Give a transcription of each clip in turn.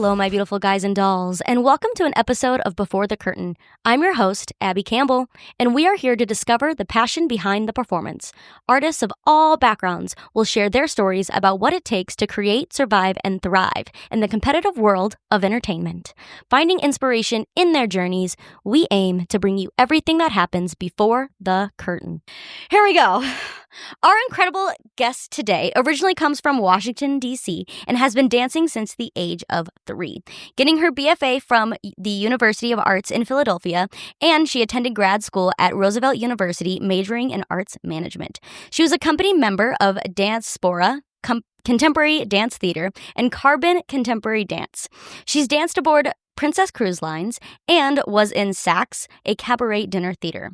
Hello, my beautiful guys and dolls, and welcome to an episode of Before the Curtain. I'm your host, Abby Campbell, and we are here to discover the passion behind the performance. Artists of all backgrounds will share their stories about what it takes to create, survive, and thrive in the competitive world of entertainment. Finding inspiration in their journeys, we aim to bring you everything that happens before the curtain. Here we go. Our incredible guest today originally comes from Washington, D.C., and has been dancing since the age of 3, getting her BFA from the University of Arts in Philadelphia, and she attended grad school at Roosevelt University, majoring in arts management. She was a company member of Diaspora, Contemporary Dance Theater, and Carbon Contemporary Dance. She's danced aboard Princess Cruise Lines and was in Saks, a cabaret dinner theater.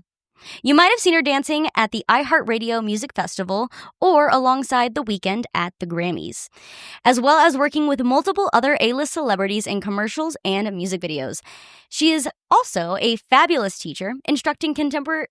You might have seen her dancing at the iHeartRadio Music Festival or alongside The Weeknd at the Grammys, as well as working with multiple other A-list celebrities in commercials and music videos. She is also a fabulous teacher, instructing contemporary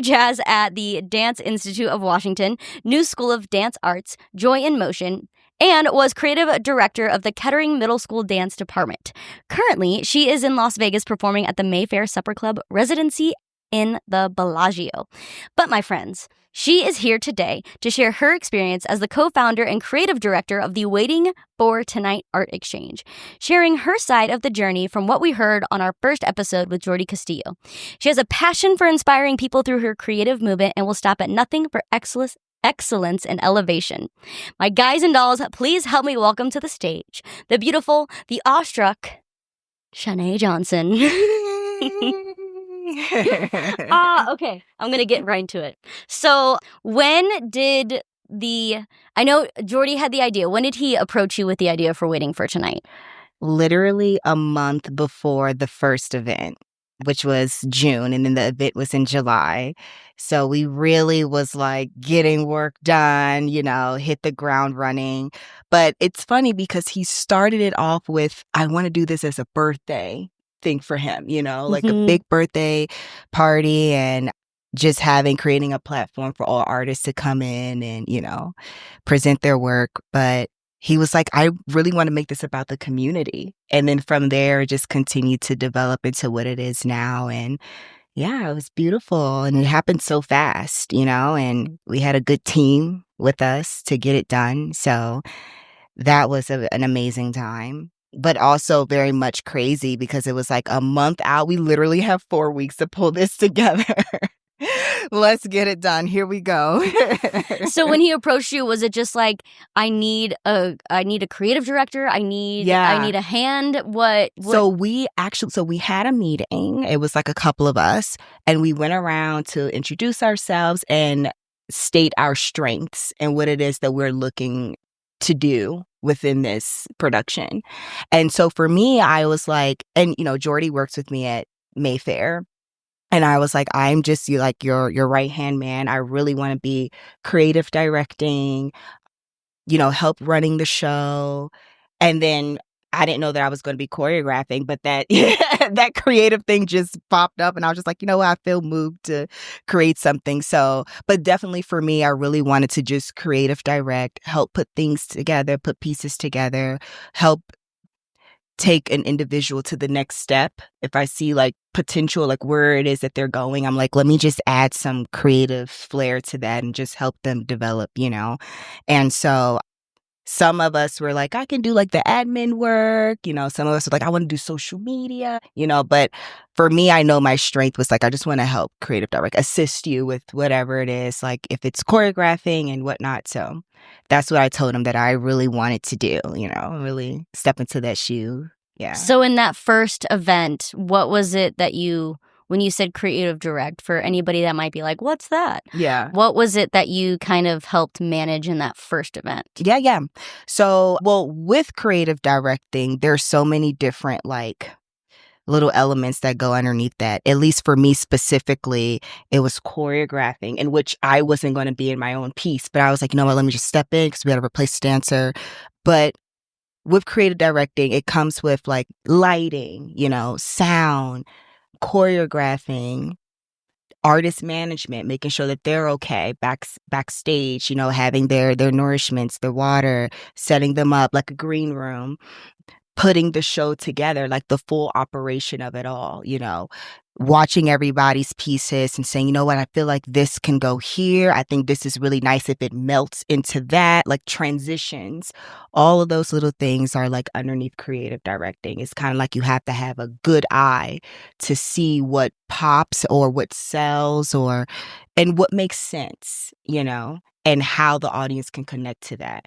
jazz at the Dance Institute of Washington, New School of Dance Arts, Joy in Motion, and was creative director of the Kettering Middle School Dance Department. Currently, she is in Las Vegas performing at the Mayfair Supper Club residency in the Bellagio. But my friends, she is here today to share her experience as the co-founder and creative director of the Waiting for Tonight Art Exchange, sharing her side of the journey from what we heard on our first episode with Jordy Castillo. She has a passion for inspiring people through her creative movement and will stop at nothing for excellence and elevation. My guys and dolls, please help me welcome to the stage the beautiful, the awestruck, Shanae Johnson. Okay. I'm going to get right into it. So I know Jordy had the idea. When did he approach you with the idea for Waiting for Tonight? Literally a month before the first event, which was June, and then the event was in July. So we really was like getting work done, hit the ground running. But it's funny because he started it off with, I want to do this as a birthday thing for him, like a big birthday party, and just creating a platform for all artists to come in and, present their work. But he was like, I really want to make this about the community. And then from there, it just continued to develop into what it is now. And yeah, it was beautiful. And it happened so fast, and we had a good team with us to get it done. So that was an amazing time. But also very much crazy because it was like a month out. We literally have 4 weeks to pull this together. Let's get it done. Here we go. So when he approached you, was it just like, I need a creative director? I need a hand. What? So we had a meeting. It was like a couple of us, and we went around to introduce ourselves and state our strengths and what it is that we're looking to do within this production. And so for me, I was like, and Jordy works with me at Mayfair, and I was like, I'm just like your right-hand man. I really want to be creative directing, help running the show. And then I didn't know that I was going to be choreographing, but that that creative thing just popped up, and I was just like, I feel moved to create something. So, but definitely for me, I really wanted to just creative direct, help put things together, put pieces together, help take an individual to the next step. If I see like potential, like where it is that they're going, I'm like, let me just add some creative flair to that and just help them develop, And so some of us were like, I can do like the admin work, some of us were like, I want to do social media, but for me, I know my strength was like, I just want to help creative direct, assist you with whatever it is, like if it's choreographing and whatnot. So that's what I told him that I really wanted to do, really step into that shoe. Yeah. So in that first event, what was it that when you said creative direct, for anybody that might be like, what's that? Yeah. What was it that you kind of helped manage in that first event? Yeah. So, with creative directing, there's so many different like little elements that go underneath that. At least for me specifically, it was choreographing, in which I wasn't going to be in my own piece, but I was like, let me just step in because we had to replace the dancer. But with creative directing, it comes with like lighting, sound, choreographing, artist management, making sure that they're okay backstage, having their nourishments, their water, setting them up like a green room, putting the show together, like the full operation of it all, watching everybody's pieces and saying, you know what, I feel like this can go here. I think this is really nice if it melts into that, like transitions. All of those little things are like underneath creative directing. It's kind of like you have to have a good eye to see what pops or what sells and what makes sense, and how the audience can connect to that.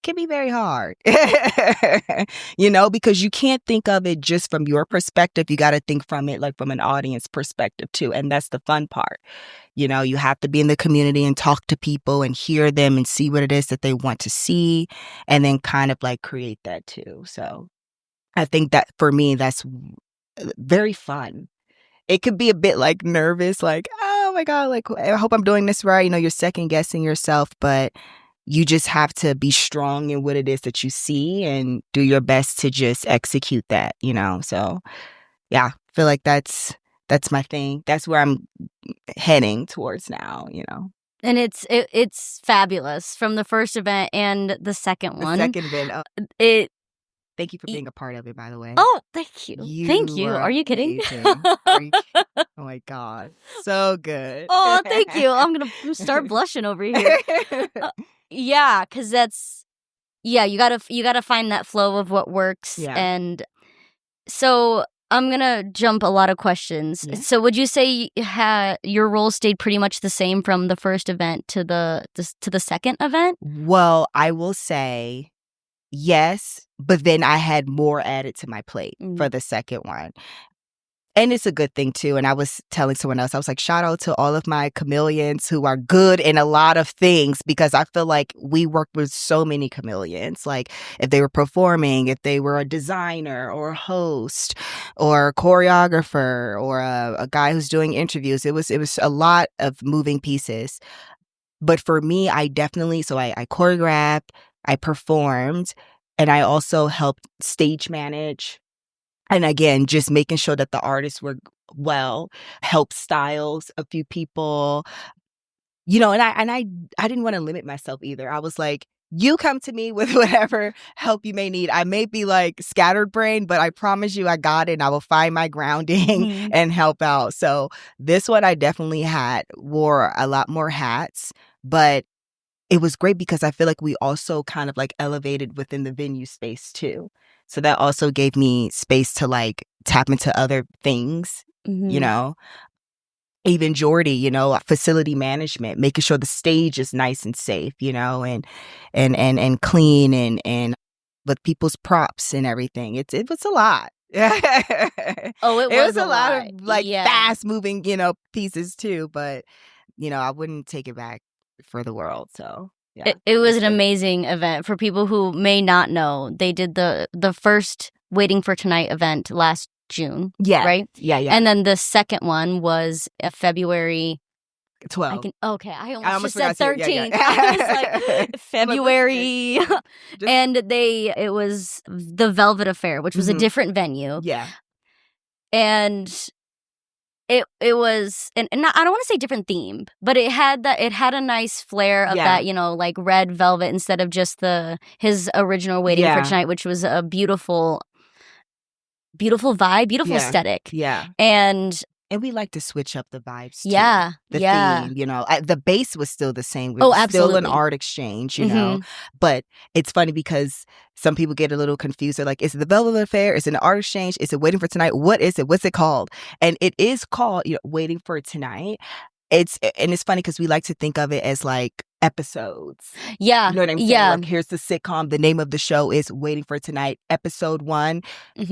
Can be very hard, because you can't think of it just from your perspective. You got to think from it like from an audience perspective too. And that's the fun part. You have to be in the community and talk to people and hear them and see what it is that they want to see and then kind of like create that too. So I think that for me, that's very fun. It could be a bit like nervous, like, oh my God, like, I hope I'm doing this right. You're second guessing yourself, but you just have to be strong in what it is that you see and do your best to just execute that, So, yeah, I feel like that's my thing. That's where I'm heading towards now, And it's fabulous from the first event and the second one. The second event. Thank you for being a part of it, by the way. Oh, thank you. Thank you. Are you kidding? Oh my God. So good. Oh, thank you. I'm going to start blushing over here. Yeah, because you gotta find that flow of what works. Yeah. And so I'm going to jump a lot of questions. Yeah. So would you say your role stayed pretty much the same from the first event to the second event? Well, I will say yes, but then I had more added to my plate for the second one. And it's a good thing too. And I was telling someone else, I was like, shout out to all of my chameleons who are good in a lot of things, because I feel like we work with so many chameleons. Like if they were performing, if they were a designer or a host or a choreographer or a guy who's doing interviews, it was a lot of moving pieces. But for me, I definitely, so I choreographed, I performed, and I also helped stage manage. And again, just making sure that the artists were well, help styles a few people, and I didn't want to limit myself either. I was like, you come to me with whatever help you may need. I may be like scattered brain, but I promise you I got it and I will find my grounding and help out. So this one I definitely wore a lot more hats, but it was great because I feel like we also kind of like elevated within the venue space too. So that also gave me space to like tap into other things, Even Jordy, facility management, making sure the stage is nice and safe, and clean and with people's props and everything. It was a lot. Oh, it was a lot of like fast moving, pieces too. But I wouldn't take it back for the world. So yeah, it was an amazing event. For people who may not know, they did the first Waiting for Tonight event last June. Yeah. Right? Yeah. And then the second one was February 12. I almost just said 13th. Yeah. I was like, February. And it was the Velvet Affair, which was a different venue. Yeah. And it was, and not, I don't want to say different theme, but it had a nice flair of that, like red velvet instead of just his original Waiting for Tonight, which was a beautiful vibe, beautiful aesthetic. Yeah. And we like to switch up the vibes too. Yeah. The theme, the base was still the same. It was absolutely. Still an absolutely. art exchange, But it's funny because some people get a little confused. They're like, is it the Velvet Affair? Is it an art exchange? Is it Waiting for Tonight? What is it? What's it called? And it is called Waiting for Tonight. It's funny because we like to think of it as like episodes. Yeah. You know what I'm saying? Yeah. Like, here's the sitcom. The name of the show is Waiting for Tonight. Episode 1,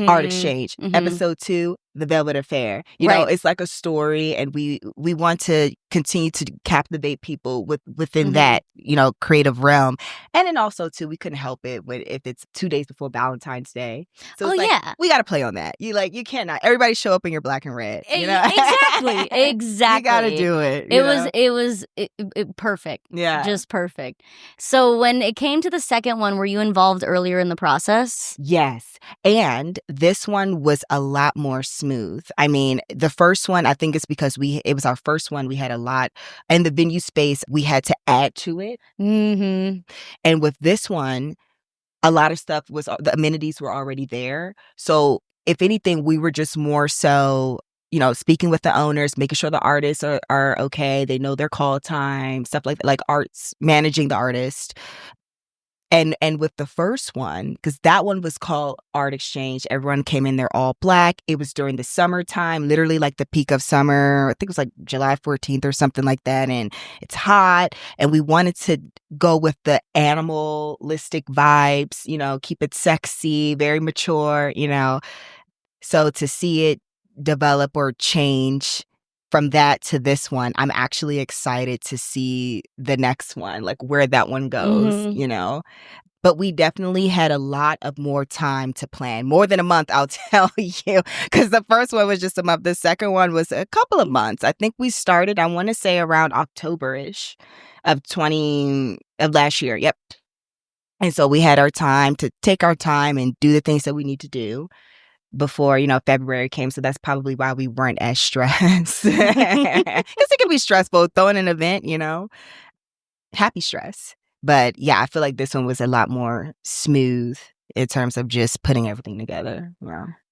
Art Exchange. Episode 2, The Velvet Affair. You know, it's like a story, and we want to continue to captivate people within that, creative realm. And then also too, we couldn't help it if it's 2 days before Valentine's Day. So it's we got to play on that. You cannot. Everybody show up in your black and red. Exactly. You got to do it. It was perfect. Yeah. Just perfect. So when it came to the second one, were you involved earlier in the process? Yes. And this one was a lot more smooth. I mean, the first one, I think it's because it was our first one. We had a lot in the venue space. We had to add to it. Mm-hmm. And with this one, a lot of stuff was, the amenities were already there. So if anything, we were just more so, speaking with the owners, making sure the artists are okay. They know their call time, stuff like arts, managing the artist. And with the first one, because that one was called Art Exchange, everyone came in there all black. It was during the summertime, literally like the peak of summer. I think it was like July 14th or something like that. And it's hot. And we wanted to go with the animalistic vibes, keep it sexy, very mature. So to see it develop or change from that to this one, I'm actually excited to see the next one, like where that one goes. But we definitely had a lot of more time to plan. More than a month, I'll tell you, because the first one was just a month. The second one was a couple of months. I think we started, I want to say around October-ish of last year. Yep. And so we had our time to take our time and do the things that we need to do before, February came. So that's probably why we weren't as stressed. Because it can be stressful throwing an event, happy stress. But yeah, I feel like this one was a lot more smooth in terms of just putting everything together.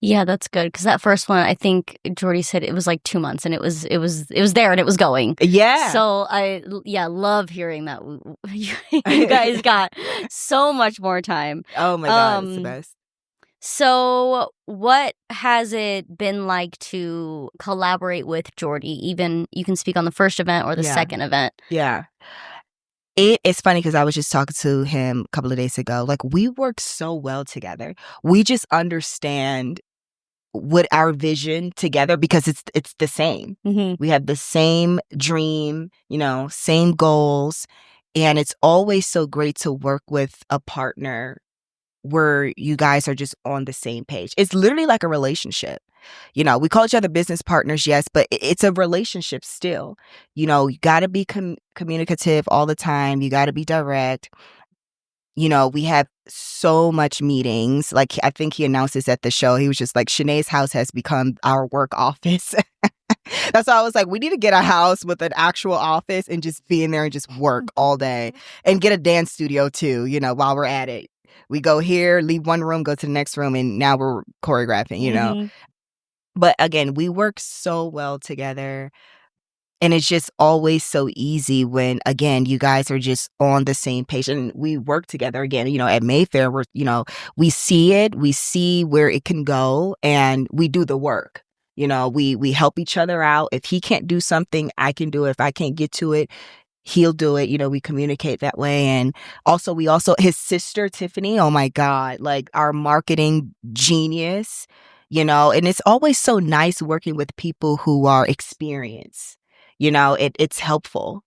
Yeah, that's good. Because that first one, I think Jordy said it was like 2 months, and it was there and it was going. Yeah. So I love hearing that you guys got so much more time. Oh my God, it's the best. So what has it been like to collaborate with Jordy? Even you can speak on the first event or the second event. Yeah. It's funny because I was just talking to him a couple of days ago. Like, we work so well together. We just understand what our vision together, because it's the same. Mm-hmm. We have the same dream, same goals. And it's always so great to work with a partner where you guys are just on the same page. It's literally like a relationship. We call each other business partners, yes, but it's a relationship still. You got to be communicative all the time. You got to be direct. We have so much meetings. Like, I think he announced this at the show. He was just like, Shanae's house has become our work office. That's why I was like, we need to get a house with an actual office and just be in there and just work all day, and get a dance studio too, while we're at it. We go here, leave one room, go to the next room, and now we're choreographing, Mm-hmm. But again, we work so well together. And it's just always so easy when, again, you guys are just on the same page. And we work together again, at Mayfair, we see it, we see where it can go, and we do the work. We help each other out. If he can't do something, I can do it. If I can't get to it, he'll do it. We communicate that way. And also, his sister, Tiffany, oh my God, like our marketing genius, and it's always so nice working with people who are experienced. It's helpful.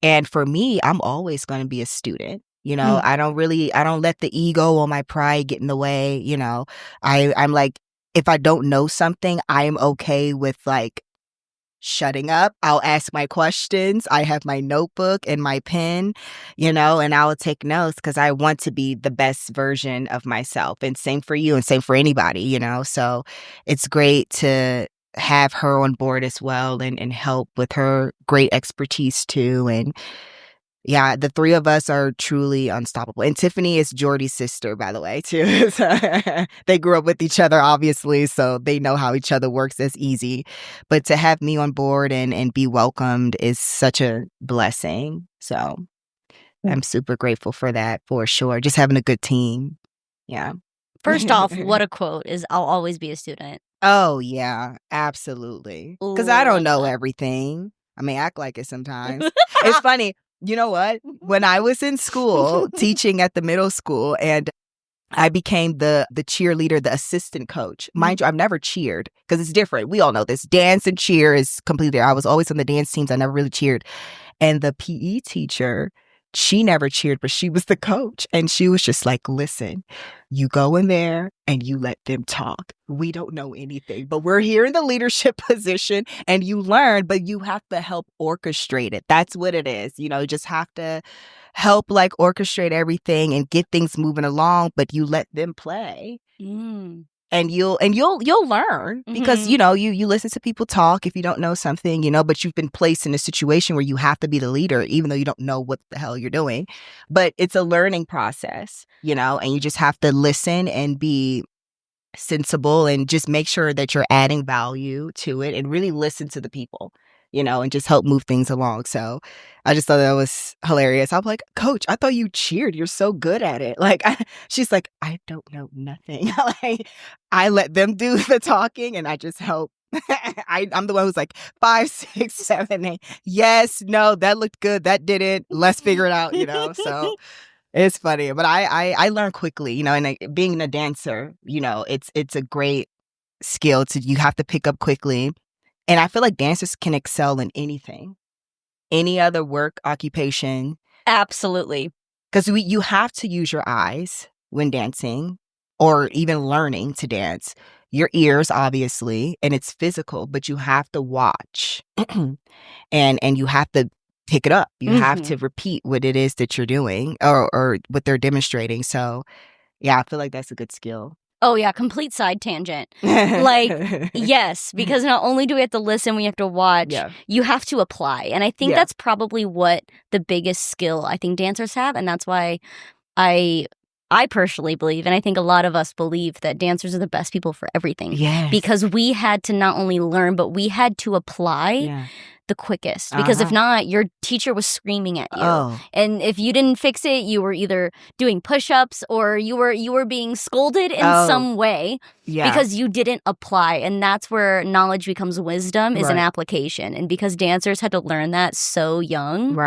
And for me, I'm always going to be a student. I don't let the ego or my pride get in the way. I'm like, if I don't know something, I am okay with like shutting up. I'll ask my questions. I have my notebook and my pen, and I will take notes because I want to be the best version of myself. And same for you, and same for anybody, So it's great to have her on board as well, and help with her great expertise too. And yeah, the three of us are truly unstoppable. And Tiffany is Jordy's sister, by the way, too. They grew up with each other, obviously, so they know how each other works. It's easy. But to have me on board and be welcomed is such a blessing. So I'm super grateful for that, for sure. Just having a good team. Yeah. First off, what a quote is, I'll always be a student. Oh, yeah, absolutely. Because I don't know everything. I may act like it sometimes. It's funny. You know what? When I was in school teaching at the middle school, and I became the cheerleader, the assistant coach. Mind you, I've never cheered because it's different. We all know this. Dance and cheer is completely. I was always on the dance teams. I never really cheered. And the PE teacher, she never cheered, but she was the coach. And she was just like, listen, you go in there and you let them talk. We don't know anything, but we're here in the leadership position, and you learn, but you have to help orchestrate it. That's what it is. You just have to help like orchestrate everything and get things moving along, but you let them play. And you'll learn because, you listen to people talk if you don't know something, but you've been placed in a situation where you have to be the leader, even though you don't know what the hell you're doing. But it's a learning process, and you just have to listen and be sensible and just make sure that you're adding value to it and really listen to the people, and just help move things along. So I just thought that was hilarious. I'm like, Coach, I thought you cheered. You're so good at it. Like, she's like, I don't know nothing. Like, I let them do the talking and I just help. I'm the one who's like 5, 6, 7, 8. Yes, no, that looked good. That didn't. Let's figure it out, So it's funny, but I learn quickly, and being a dancer, it's a great skill you have to pick up quickly. And I feel like dancers can excel in anything, any other work, occupation. Absolutely. Because you have to use your eyes when dancing or even learning to dance. Your ears, obviously, and it's physical, but you have to watch and you have to pick it up. You have to repeat what it is that you're doing or what they're demonstrating. So, yeah, I feel like that's a good skill. Oh, yeah, complete side tangent. Like, yes, because not only do we have to listen, we have to watch, you have to apply. And I think that's probably what the biggest skill I think dancers have. And that's why I personally believe, and I think a lot of us believe, that dancers are the best people for everything. Yes. Because we had to not only learn, but we had to apply the quickest. Because if not, your teacher was screaming at you. Oh. And if you didn't fix it, you were either doing push-ups or you were being scolded in some way because you didn't apply. And that's where knowledge becomes wisdom, is an application. And because dancers had to learn that so young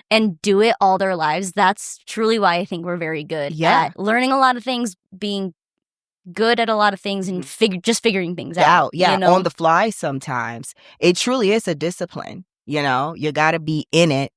and do it all their lives, that's truly why I think we're very good at learning a lot of things, being good at a lot of things, and just figuring things out. Yeah, on the fly sometimes. It truly is a discipline, You got to be in it.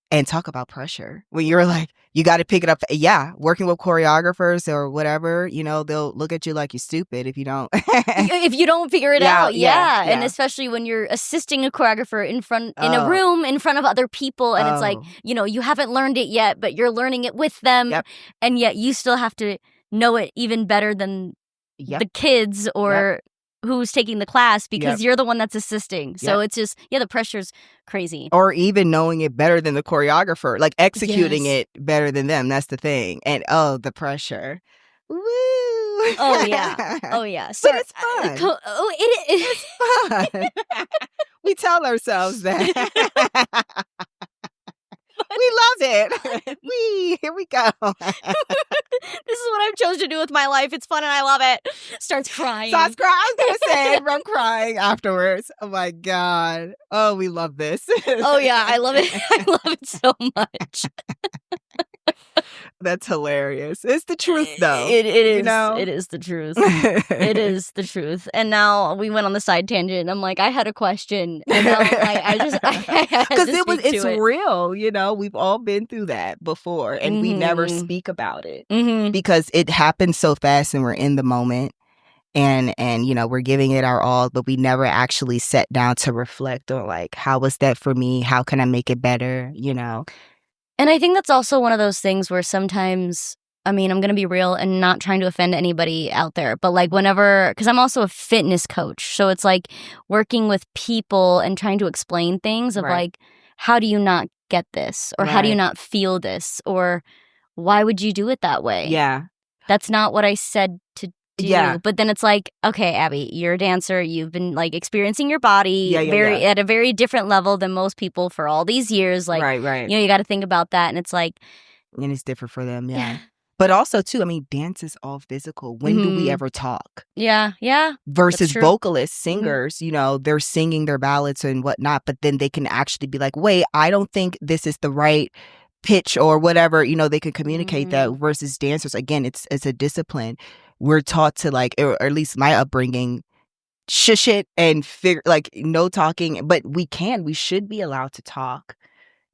And talk about pressure. When you're like, you got to pick it up. Yeah, working with choreographers or whatever, they'll look at you like you're stupid if you don't. If you don't figure it out, And especially when you're assisting a choreographer in a room in front of other people, and it's like, you haven't learned it yet, but you're learning it with them, and yet you still have to know it even better than the kids or who's taking the class, because you're the one that's assisting. So it's just, the pressure's crazy. Or even knowing it better than the choreographer, like executing it better than them. That's the thing. And the pressure. Woo! Oh, yeah. Oh, yeah. So, but it's fun. It's fun. We tell ourselves that. We love it. Here we go. This is what I've chosen to do with my life. It's fun and I love it. Starts crying. I was going to say, I'm crying afterwards. Oh my God. Oh, we love this. Oh yeah, I love it. I love it so much. That's hilarious. It's the truth, though. It is. It is the truth. It is the truth. And now we went on the side tangent. I'm like, I had a question, and now because it's real. We've all been through that before, and we never speak about it because it happens so fast, and we're in the moment, and we're giving it our all, but we never actually sat down to reflect on, like, how was that for me? How can I make it better? And I think that's also one of those things where sometimes, I mean, I'm going to be real and not trying to offend anybody out there, but like because I'm also a fitness coach. So it's like working with people and trying to explain things of like, how do you not get this? Or how do you not feel this? Or why would you do it that way? Yeah. That's not what I said to do. Yeah. But then it's like, okay, Abby, you're a dancer. You've been like experiencing your body at a very different level than most people for all these years. Like, right. You got to think about that. And it's like, and it's different for them. Yeah. But also, too, I mean, dance is all physical. When do we ever talk? Yeah. Versus vocalists, singers, they're singing their ballads and whatnot, but then they can actually be like, wait, I don't think this is the right pitch or whatever. They can communicate that. Versus dancers, again, it's a discipline. We're taught to, like, or at least my upbringing, shush it and figure, like, no talking. But we should be allowed to talk.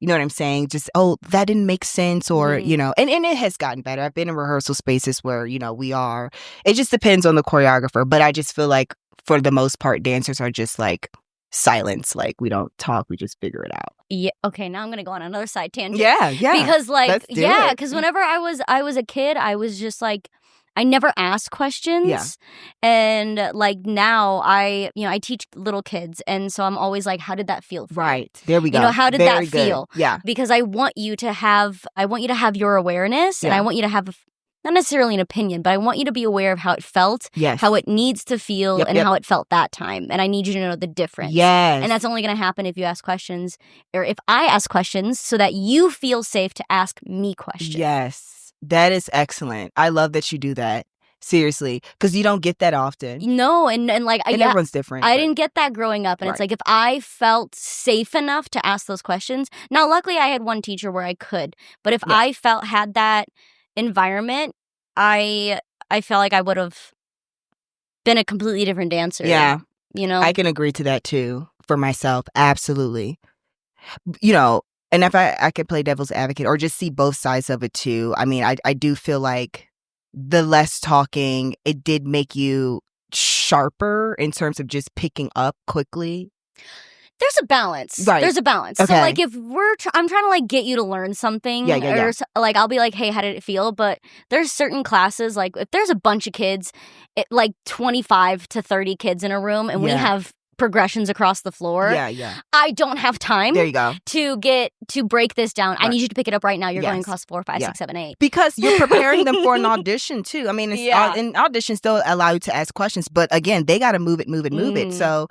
You know what I'm saying? Just, that didn't make sense, or, and it has gotten better. I've been in rehearsal spaces where, we are. It just depends on the choreographer. But I just feel like, for the most part, dancers are just, like, silence. Like, we don't talk. We just figure it out. Yeah. Okay, now I'm going to go on another side tangent. Yeah. Because, like, because whenever I was a kid, I was just, like, I never asked questions. Yeah. And like now I teach little kids. And so I'm always like, how did that feel for you? Right. There we go. You know, how did Very that good. feel? Yeah. Because I want you to have your awareness, and I want you to have not necessarily an opinion, but I want you to be aware of how it felt, Yes. how it needs to feel, and how it felt that time. And I need you to know the difference. Yes. And that's only going to happen if you ask questions, or if I ask questions, so that you feel safe to ask me questions. Yes. That is excellent. I love that you do that. Seriously. Because you don't get that often. No, and like... And everyone's different. I didn't get that growing up. And it's like, if I felt safe enough to ask those questions... Now, luckily, I had one teacher where I could. But if I had that environment, I felt like I would have been a completely different dancer. Yeah. You know? I can agree to that too for myself. Absolutely. You know, and if I could play devil's advocate or just see both sides of it too. I mean, I do feel like the less talking, it did make you sharper in terms of just picking up quickly. There's a balance. Right. There's a balance. Okay. So, like, if I'm trying to, like, get you to learn something. Yeah. Or, like, I'll be like, hey, how did it feel? But there's certain classes, like, if there's a bunch of kids, like 25 to 30 kids in a room, and we have progressions across the floor. Yeah. I don't have time. There you go. To break this down. Right. I need you to pick it up right now. You're going across the floor 5, 6, 7, 8. Because you're preparing them for an audition too. I mean, and auditions still allow you to ask questions, but again, they got to move it. So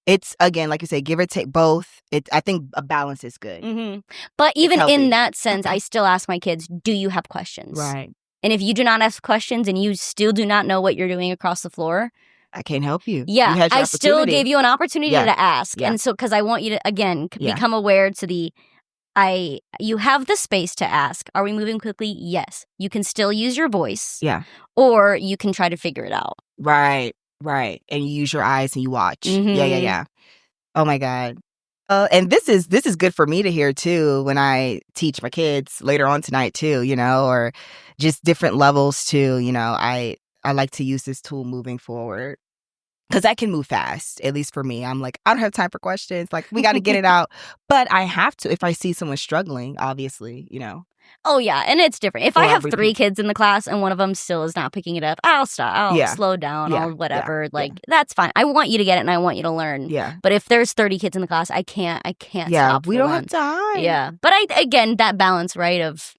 it's, again, like you say, give or take both. I think a balance is good. Mm-hmm. But even in that sense, I still ask my kids, do you have questions? Right. And if you do not ask questions and you still do not know what you're doing across the floor, I can't help you. Yeah, I still gave you an opportunity to ask. Yeah. And so, because I want you to, again, become aware to you have the space to ask. Are we moving quickly? Yes. You can still use your voice. Yeah. Or you can try to figure it out. Right. And you use your eyes and you watch. Mm-hmm. Yeah. Oh my God. And this is good for me to hear too when I teach my kids later on tonight too, you know, or just different levels too. You know, I like to use this tool moving forward because I can move fast, at least for me. I'm like, I don't have time for questions. Like, we got to get it out. But I have to if I see someone struggling, obviously, you know. Oh, yeah. And it's different. If I have 3 kids in the class and one of them still is not picking it up, I'll stop. I'll slow down. I'll whatever. That's fine. I want you to get it and I want you to learn. Yeah. But if there's 30 kids in the class, I can't stop. We don't have time. Yeah. But again, that balance, right, of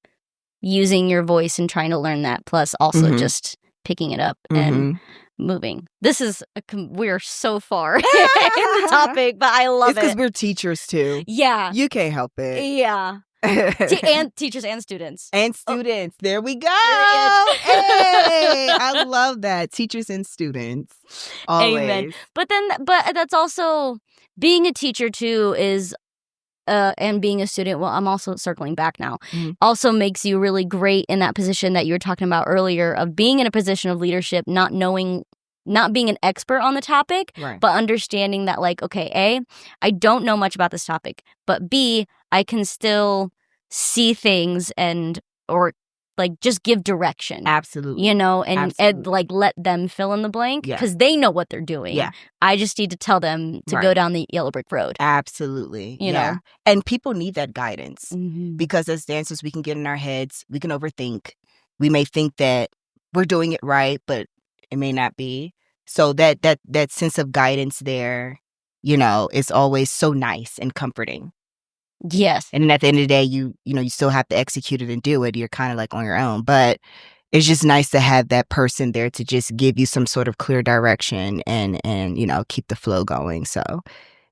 using your voice and trying to learn that, plus also just picking it up and moving. This is we're so far in the topic, but I love it. It's because we're teachers too. Yeah. You can't help it. Yeah. And teachers and students. There we go. Hey, I love that. Teachers and students. Always. Amen. But that's also being a teacher too is and being a student. Well, I'm also circling back now. Also makes you really great in that position that you were talking about earlier of being in a position of leadership, not being an expert on the topic, but understanding that, like, okay, A, I don't know much about this topic, but B, I can still see things or like just give direction. Absolutely. You know, and like let them fill in the blank because they know what they're doing. Yeah. I just need to tell them to go down the yellow brick road. Absolutely. You know? And people need that guidance because as dancers, we can get in our heads, we can overthink. We may think that we're doing it right, but it may not be. So that sense of guidance there, you know, is always so nice and comforting. Yes. And then at the end of the day, you still have to execute it and do it. You're kind of like on your own. But it's just nice to have that person there to just give you some sort of clear direction and you know, keep the flow going. So,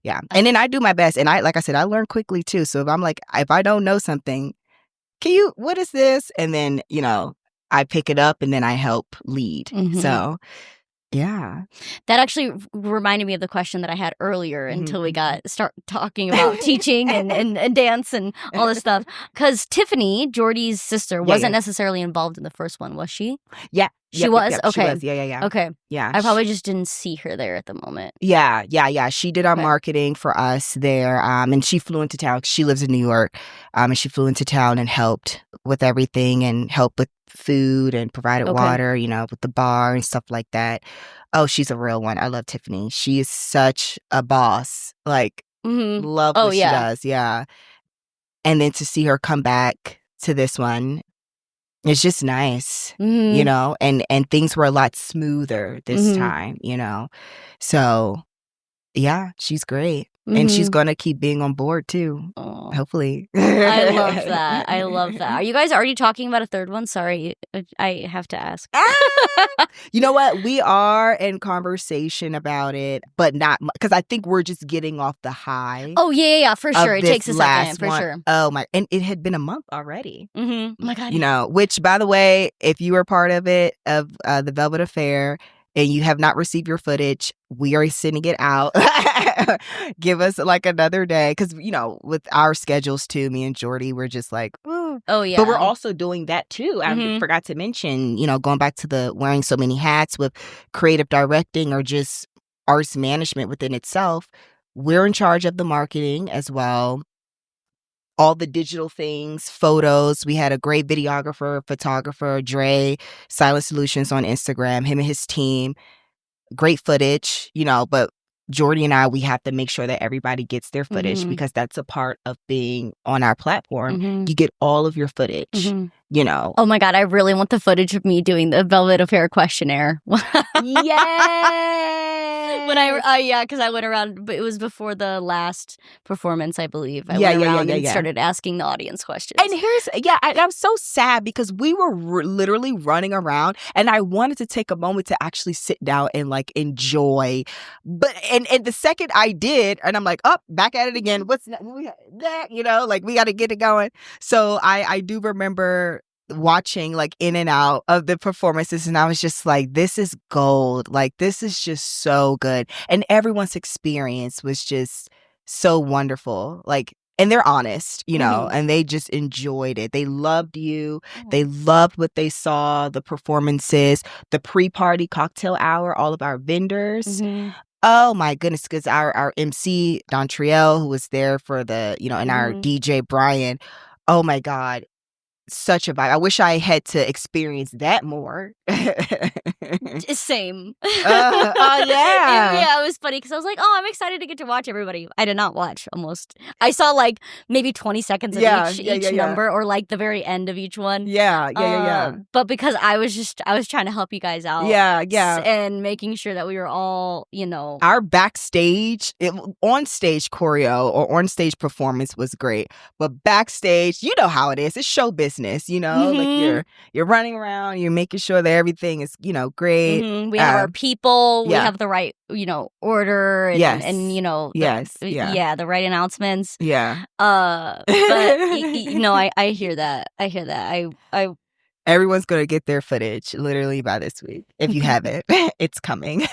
yeah. And then I do my best. And like I said, I learn quickly too. So if I don't know something, what is this? And then, you know, I pick it up and then I help lead. So, yeah. That actually reminded me of the question that I had earlier until we start talking about teaching and dance and all this stuff. Because Tiffany, Jordy's sister, wasn't necessarily involved in the first one, was she? Yeah. She was? Yep, okay. She was. Yeah. Okay. Yeah. I probably just didn't see her there at the moment. Yeah. She did our marketing for us there. And she flew into town. She lives in New York. And she flew into town and helped with everything and helped with food and provided water, you know, with the bar and stuff like that. Oh, she's a real one. I love Tiffany. She is such a boss. Like, love what she does. Yeah. And then to see her come back to this one, It's just nice, Mhm. and things were a lot smoother this time, So, yeah, she's great. And she's gonna keep being on board too, Aw. hopefully. I love that. I love that. Are you guys already talking about a third one? Sorry, I have to ask. You know what? We are in conversation about it, but not because I think we're just getting off the high Oh, yeah, for sure. of It this takes a second, last for one. sure. Oh my! And it had been a month already. Oh my God. Which, by the way, if you were part of it, of the Velvet Affair, and you have not received your footage, we are sending it out. Give us like another day. Because, with our schedules too, me and Jordy, we're just like, ooh. Oh, yeah. But we're also doing that too. I Mhm. forgot to mention, going back to the wearing so many hats with creative directing or just arts management within itself. We're in charge of the marketing as well. All the digital things, photos. We had a great videographer, photographer, Dre, Silent Solutions on Instagram, him and his team. Great footage, but Jordy and I, we have to make sure that everybody gets their footage because that's a part of being on our platform. You get all of your footage, Oh my God, I really want the footage of me doing the Velvet Affair questionnaire. Yes. When because I went around, but it was before the last performance, I believe. I Yeah, went yeah, yeah, around yeah, and yeah. started asking the audience questions. And I'm so sad because we were literally running around, and I wanted to take a moment to actually sit down and like enjoy. But and the second I did, and I'm like, oh, back at it again. What's that? Like we got to get it going. So I do remember watching like in and out of the performances, and I was just like, this is gold. Like this is just so good, and everyone's experience was just so wonderful. Like. And they're honest, and they just enjoyed it. They loved you. They loved what they saw, the performances, the pre-party cocktail hour, all of our vendors. Oh my goodness, because our MC, Don Triel, who was there for the, and our DJ, Brian, oh my God, such a vibe. I wish I had to experience that more. Same. Yeah. Yeah, it was funny because I was like, oh, I'm excited to get to watch everybody. I did not watch almost. I saw like maybe 20 seconds of each number or like the very end of each one. Yeah. But because I was trying to help you guys out. Yeah. And making sure that we were all, Our backstage, on-stage choreo or on-stage performance was great. But backstage, you know how it is. It's show business, like you're running around, you're making sure that everything is, great. We have our people, we yeah. have the right, order and, Yes. and the right announcements. Yeah. But I hear that. I Everyone's going to get their footage literally by this week. If you haven't, it's coming.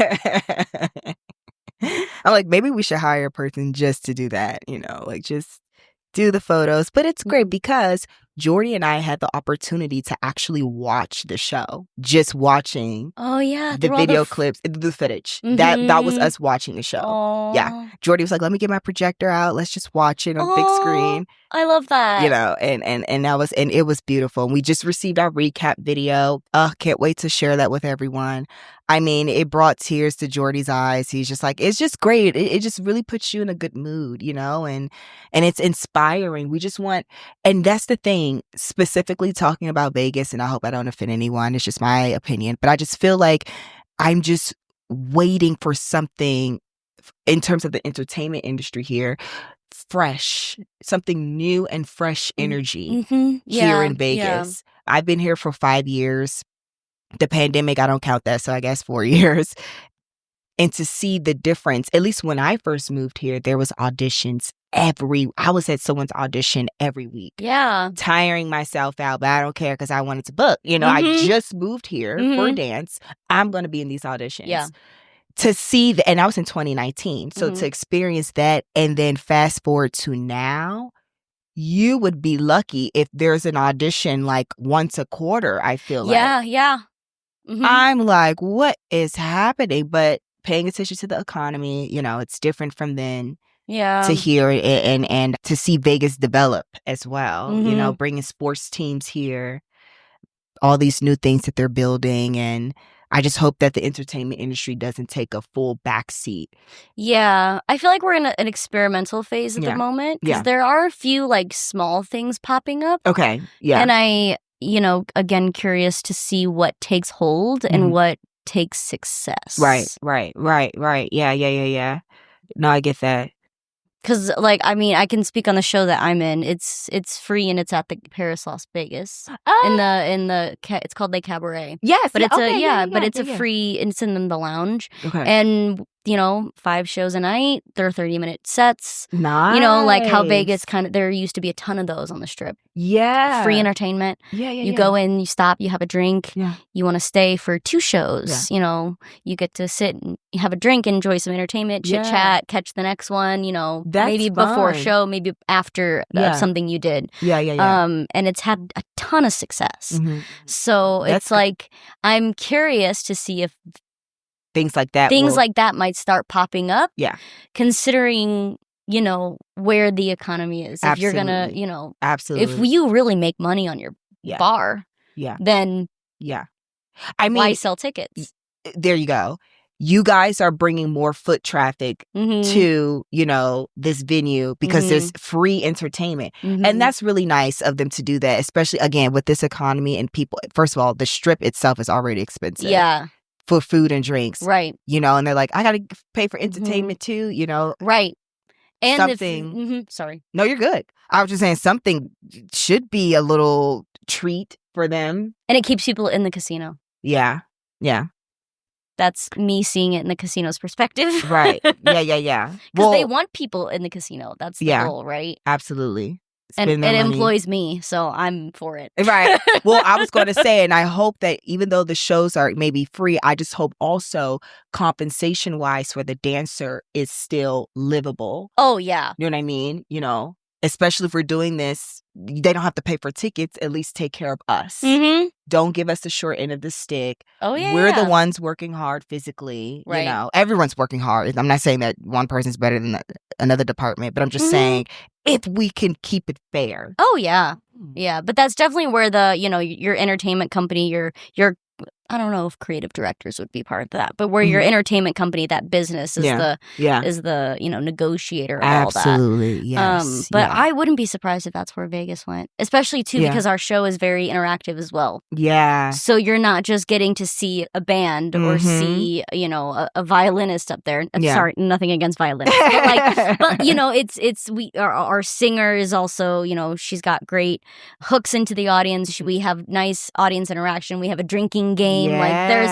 I'm like, maybe we should hire a person just to do that, like just do the photos. But it's great because Jordy and I had the opportunity to actually watch the show, just watching the video clips, the footage. That was us watching the show. Aww. Yeah. Jordy was like, let me get my projector out. Let's just watch it on big screen. I love that. And it was beautiful. And we just received our recap video. Can't wait to share that with everyone. I mean, it brought tears to Jordy's eyes. He's just like, it's just great. It just really puts you in a good mood, and it's inspiring. We just want, and that's the thing, specifically talking about Vegas, and I hope I don't offend anyone. It's just my opinion. But I just feel like I'm just waiting for something in terms of the entertainment industry here, fresh, something new and fresh energy here in Vegas. Yeah. I've been here for 5 years. The pandemic, I don't count that, so I guess 4 years. And to see the difference, at least when I first moved here, there was auditions I was at someone's audition every week. Yeah. Tiring myself out, but I don't care because I wanted to book. I just moved here for a dance. I'm going to be in these auditions. Yeah. To see and I was in 2019. So to experience that and then fast forward to now, you would be lucky if there's an audition like once a quarter, I feel like. Yeah. I'm like, what is happening? But paying attention to the economy, it's different from then. Yeah. To hear it and to see Vegas develop as well, bringing sports teams here, all these new things that they're building. And I just hope that the entertainment industry doesn't take a full backseat. Yeah. I feel like we're in an experimental phase at the moment because there are a few like small things popping up. Okay. Yeah. And again, curious to see what takes hold and what takes success. Right. Yeah. No, I get that. Because, like, I mean, I can speak on the show that I'm in. It's free and it's at the Paris, Las Vegas. It's called Le Cabaret. Yes, but it's it's a free. It's in the lounge. Okay. And 5 shows a night. They're 30-minute sets. Nice. Like how Vegas there used to be a ton of those on the Strip. Yeah. Free entertainment. Yeah. You go in, you stop, you have a drink. Yeah. You want to stay for 2 shows. Yeah. You get to sit and have a drink, enjoy some entertainment, chit chat, catch the next one. That's maybe fun. Before a show, maybe after something you did. Yeah. And it's had a ton of success. Mm-hmm. So it's like I'm curious to see if things like that might start popping up. Yeah. Considering where the economy is. If you're gonna, absolutely, if you really make money on your bar, then I mean, why sell tickets? There you go. You guys are bringing more foot traffic to, this venue because there's free entertainment. And that's really nice of them to do that, especially, again, with this economy and people. First of all, the Strip itself is already expensive. Yeah. For food and drinks. Right. And they're like, I got to pay for entertainment too, Right. And something. Sorry. No, you're good. I was just saying something should be a little treat for them. And it keeps people in the casino. Yeah. That's me seeing it in the casino's perspective. Right. Yeah. Because they want people in the casino. That's the goal, right? Absolutely. And it employs me, so I'm for it. Right. Well, I was going to say, and I hope that even though the shows are maybe free, I just hope also compensation-wise for the dancer is still livable. Oh, yeah. You know what I mean? Especially if we're doing this, they don't have to pay for tickets, at least take care of us. Mm-hmm. Don't give us the short end of the stick. Oh, yeah. We're the ones working hard physically. Right. Everyone's working hard. I'm not saying that one person's better than another department, but I'm just saying if we can keep it fair. Oh, yeah. Yeah. But that's definitely where your entertainment company, your I don't know if creative directors would be part of that, but where your entertainment company, that business is the negotiator of all that. Absolutely, yes. But I wouldn't be surprised if that's where Vegas went, especially too because our show is very interactive as well. Yeah. So you're not just getting to see a band or see a violinist up there. Sorry, nothing against violinists, but our singer is also she's got great hooks into the audience. We have nice audience interaction. We have a drinking game. Like there's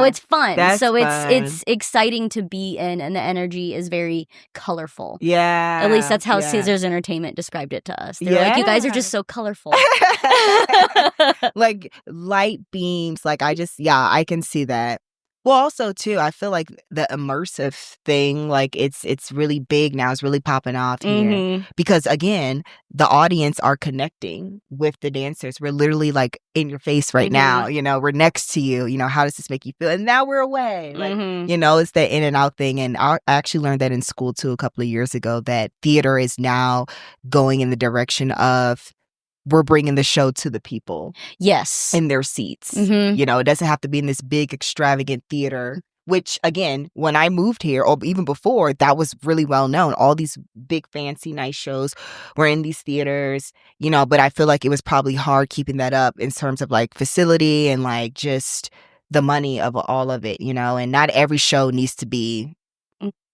it's fun. It's exciting to be in, and the energy is very colorful. Yeah. At least that's how Caesars Entertainment described it to us. They're like, you guys are just so colorful. Like light beams. Like I can see that. Well, also too, I feel like the immersive thing, like it's really big now. It's really popping off here because again, the audience are connecting with the dancers. We're literally like in your face right now. We're next to you. How does this make you feel? And now we're away. Like, it's that in and out thing. And I actually learned that in school too a couple of years ago that theater is now going in the direction of we're bringing the show to the people. Yes. In their seats. It doesn't have to be in this big, extravagant theater, which, again, when I moved here, or even before, that was really well known. All these big, fancy, nice shows were in these theaters, but I feel like it was probably hard keeping that up in terms of, like, facility and, like, just the money of all of it, and not every show needs to be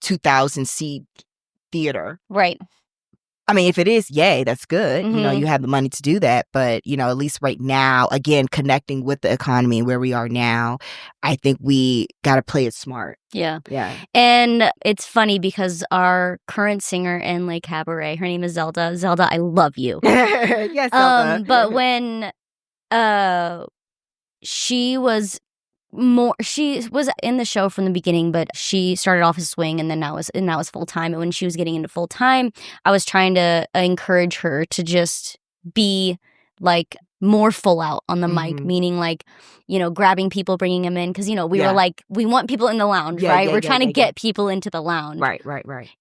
2,000-seat theater. Right. I mean, if it is, yay, that's good. You have the money to do that. But, at least right now, again, connecting with the economy where we are now, I think we got to play it smart. Yeah. Yeah. And it's funny because our current singer in Le Cabaret, her name is Zelda. Zelda, I love you. Yes, Zelda. But when she was in the show from the beginning, but she started off as swing and then now is full time. And when she was getting into full time, I was trying to encourage her to just be like more full out on the mic, meaning like, grabbing people, bringing them in. Cause we were like, we want people in the lounge, right? We're trying to get people into the lounge. Right.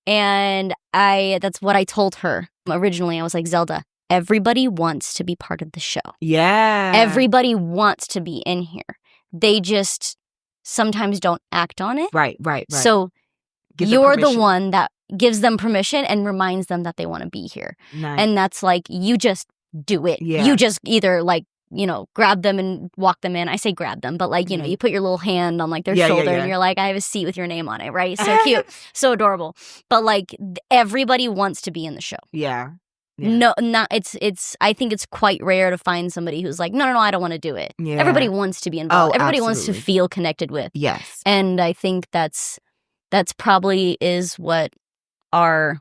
And that's what I told her originally. I was like, Zelda, everybody wants to be part of the show. Yeah. Everybody wants to be in here. They just sometimes don't act on it. Right. So you're the one that gives them permission and reminds them that they want to be here. Nice. And that's like, you just do it. Yeah. You just either like grab them and walk them in. I say grab them, but like, you put your little hand on like their shoulder and you're like, I have a seat with your name on it, right? So cute. So adorable. But like everybody wants to be in the show. Yeah. No, not it's I think it's quite rare to find somebody who's like, no, I don't want to do it. Yeah. Everybody wants to be involved. Oh, Everybody absolutely. wants to feel connected with. Yes. And I think that's probably is what our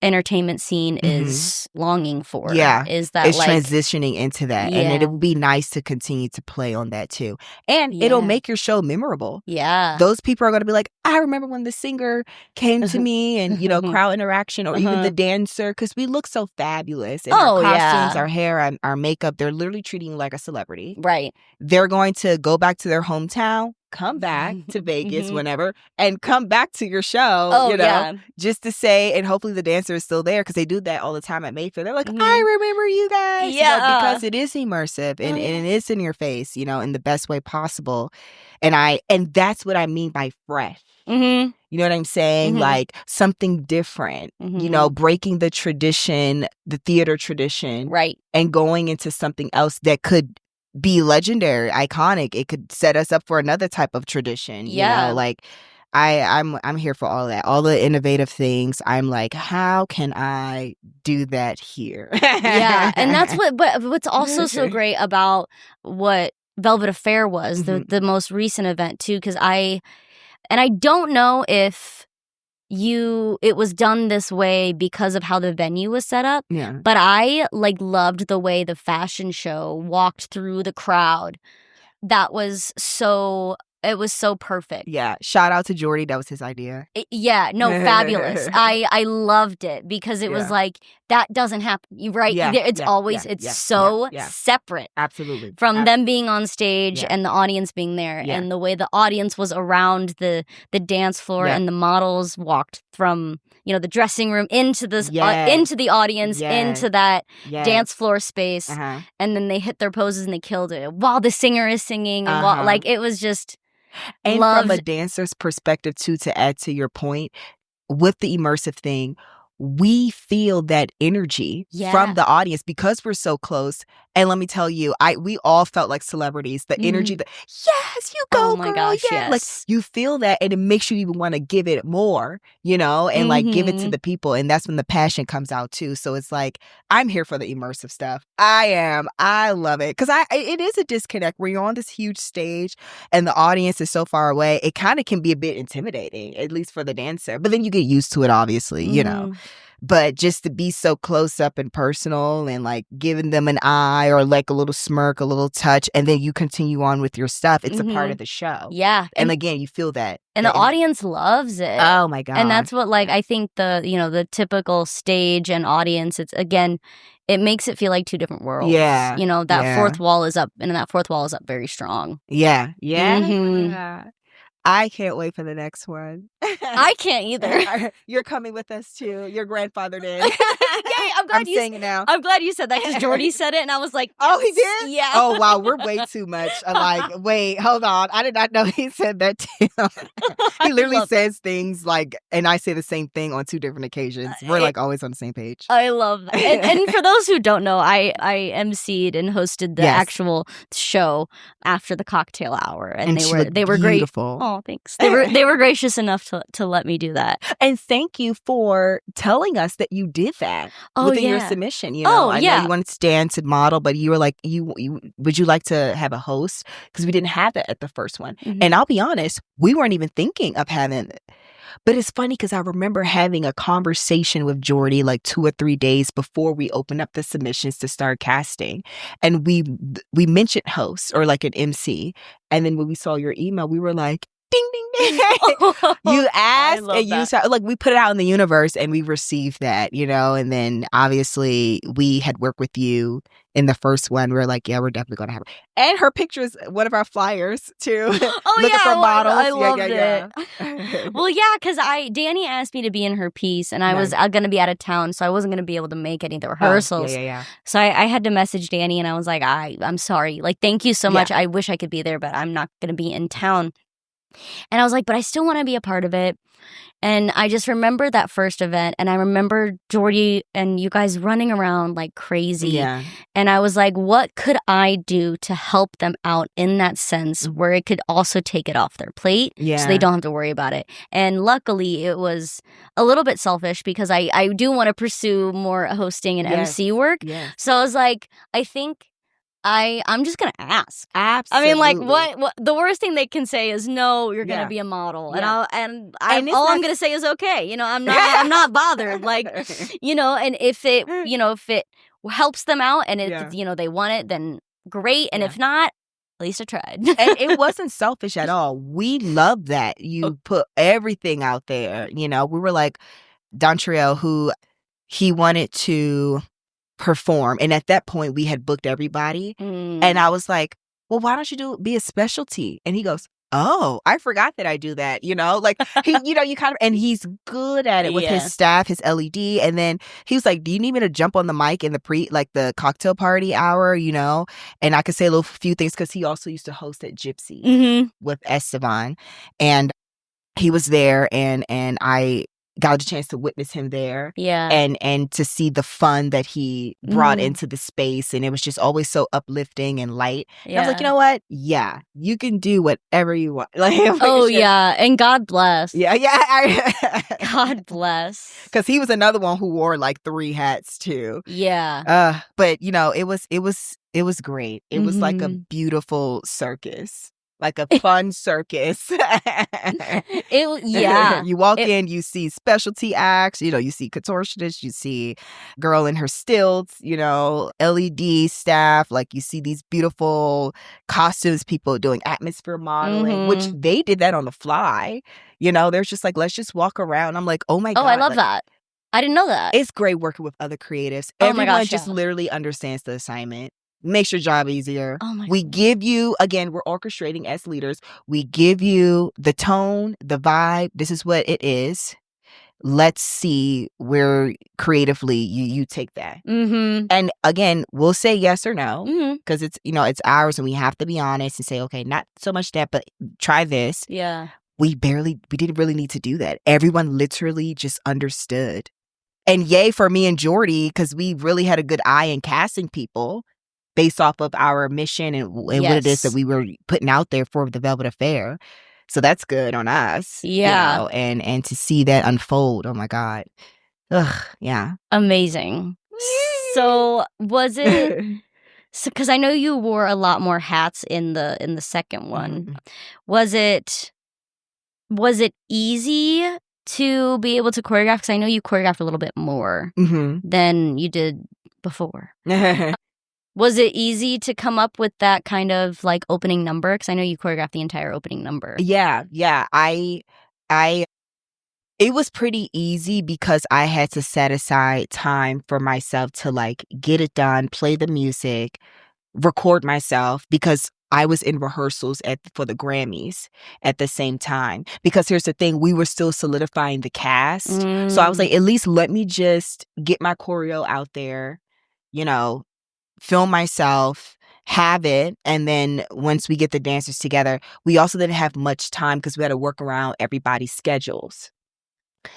entertainment scene is longing for. Yeah. Is that it's like transitioning into that. Yeah. And it would be nice to continue to play on that too. And it'll make your show memorable. Yeah. Those people are going to be like, I remember when the singer came to me and, crowd interaction, or even the dancer, because we look so fabulous. And our costumes, our hair, our makeup, they're literally treating you like a celebrity. Right. They're going to go back to their hometown, come back to Vegas whenever, and come back to your show, just to say, and hopefully the dancer is still there, because they do that all the time at Mayfair. They're like, I remember you guys. Because it is immersive and it is in your face, in the best way possible. And that's what I mean by fresh. You know what I'm saying? Like something different, breaking the tradition, the theater tradition, right, and going into something else that could be legendary, iconic. It could set us up for another type of tradition. Like I'm here for all that, all the innovative things. I'm like, how can I do that here? And that's what's also so great about what Velvet Affair was, the most recent event too, because I don't know if it was done this way because of how the venue was set up. Yeah. But I loved the way the fashion show walked through the crowd. It was so perfect. Yeah. Shout out to Jordy. That was his idea. Fabulous. I loved it because it was like, that doesn't happen. Right? It's always so separate. Absolutely. From them being on stage and the audience being there. Yeah. And the way the audience was around the dance floor and the models walked from, the dressing room into into the audience, into that dance floor space. And then they hit their poses and they killed it while the singer is singing. And while, it was just... And from a dancer's perspective, too, to add to your point, with the immersive thing, we feel that energy from the audience because we're so close. And let me tell you, we all felt like celebrities. The energy, yes, you go, oh my girl, gosh, yeah. Like you feel that, and it makes you even want to give it more, and like give it to the people. And that's when the passion comes out too. So it's like, I'm here for the immersive stuff. I am. I love it because it is a disconnect where you're on this huge stage and the audience is so far away. It kind of can be a bit intimidating, at least for the dancer. But then you get used to it, obviously, But just to be so close up and personal and like giving them an eye or like a little smirk, a little touch, and then you continue on with your stuff. It's a part of the show. Yeah. And again, you feel that. And the audience loves it. Oh my God. And that's what I think the typical stage and audience, it's again, it makes it feel like two different worlds. Yeah. That fourth wall is up, and that fourth wall is up very strong. Yeah. Yeah. I can't wait for the next one. I can't either. You're coming with us too. Your grandfather did. Yay, I'm saying it now. I'm glad you said that because Jordy said it, and I was like, oh, he did? Yeah. Oh, wow. We're way too much. I'm like, wait, hold on. I did not know he said that too. He literally says things like, and I say the same thing on two different occasions. We're like always on the same page. I love that. And for those who don't know, I emceed and hosted the actual show after the cocktail hour, and they were beautiful. Great. Oh, thanks. They were gracious enough to let me do that. And thank you for telling us that you did that within your submission. I know you wanted to dance and model, but you were like, would you like to have a host? Because we didn't have that at the first one. And I'll be honest, we weren't even thinking of having it. But it's funny because I remember having a conversation with Jordy like 2 or 3 days before we opened up the submissions to start casting. And we mentioned host or like an MC. And then when we saw your email, we were like, ding, ding, ding. You asked and you saw, like, we put it out in the universe and we received that, and then obviously we had worked with you in the first one. We were like, yeah, we're definitely going to have her. And her picture's one of our flyers too. Looking for models. I loved it. Well, yeah, because Danny asked me to be in her piece and I was going to be out of town, so I wasn't going to be able to make any of the rehearsals. So I had to message Danny and I was like, I'm sorry. Like, thank you so much. I wish I could be there, but I'm not going to be in town. And I was like, but I still want to be a part of it. And I just remember that first event, and I remember Jordy and you guys running around like crazy. Yeah. And I was like, what could I do to help them out in that sense where it could also take it off their plate so they don't have to worry about it? And luckily, it was a little bit selfish because I do want to pursue more hosting and MC work. Yes. So I was like, I think I'm just gonna ask. Absolutely. I mean, like, what the worst thing they can say is no, you're gonna be a model, and all I'm gonna say is okay. I'm not bothered. Like, and if it helps them out and it they want it, then great. And if not, at least I tried. And it wasn't selfish at all. We love that you put everything out there. We were like Dontrell, who he wanted to perform, and at that point we had booked everybody, and I was like, well, why don't you be a specialty? And he goes, oh, I forgot that I do that. Like he you kind of, and he's good at it with his staff, his LED. And then he was like, do you need me to jump on the mic in the cocktail party hour, and I could say a few things, because he also used to host at Gypsy with Esteban, and he was there, and I got a chance to witness him there. Yeah. And to see the fun that he brought into the space. And it was just always so uplifting and light. And I was like, you know what? Yeah, you can do whatever you want. Yeah. And God bless. Yeah. God bless. Because he was another one who wore like 3 hats too. Yeah. But it was great. It was like a beautiful circus. Like a fun circus. You walk in, you see specialty acts, you see contortionists, you see girl in her stilts, LED staff, like you see these beautiful costumes, people doing atmosphere modeling, which they did that on the fly. There's just like, let's just walk around. I'm like, oh my God. Oh, I love that. I didn't know that. It's great working with other creatives. Everyone just literally understands the assignment. Makes your job easier. We give you, again, we're orchestrating as leaders. We give you the tone, the vibe. This is what it is. Let's see where creatively you take that. And again, we'll say yes or no, because it's it's ours, and we have to be honest and say, okay, not so much that, but try this. Yeah. We didn't really need to do that. Everyone literally just understood. And yay for me and Jordy, because we really had a good eye in casting people based off of our mission and what it is that we were putting out there for the Velvet Affair. So that's good on us. Yeah. And to see that unfold, oh my God. Ugh, yeah. Amazing. So was it, because I know you wore a lot more hats in the second one. Was it easy to be able to choreograph? Because I know you choreographed a little bit more than you did before. Was it easy to come up with that kind of like opening number? Because I know you choreographed the entire opening number. Yeah. It was pretty easy because I had to set aside time for myself to like get it done, play the music, record myself, because I was in rehearsals for the Grammys at the same time. Because here's the thing, we were still solidifying the cast. So I was like, at least let me just get my choreo out there, film myself, have it, and then once we get the dancers together, we also didn't have much time because we had to work around everybody's schedules.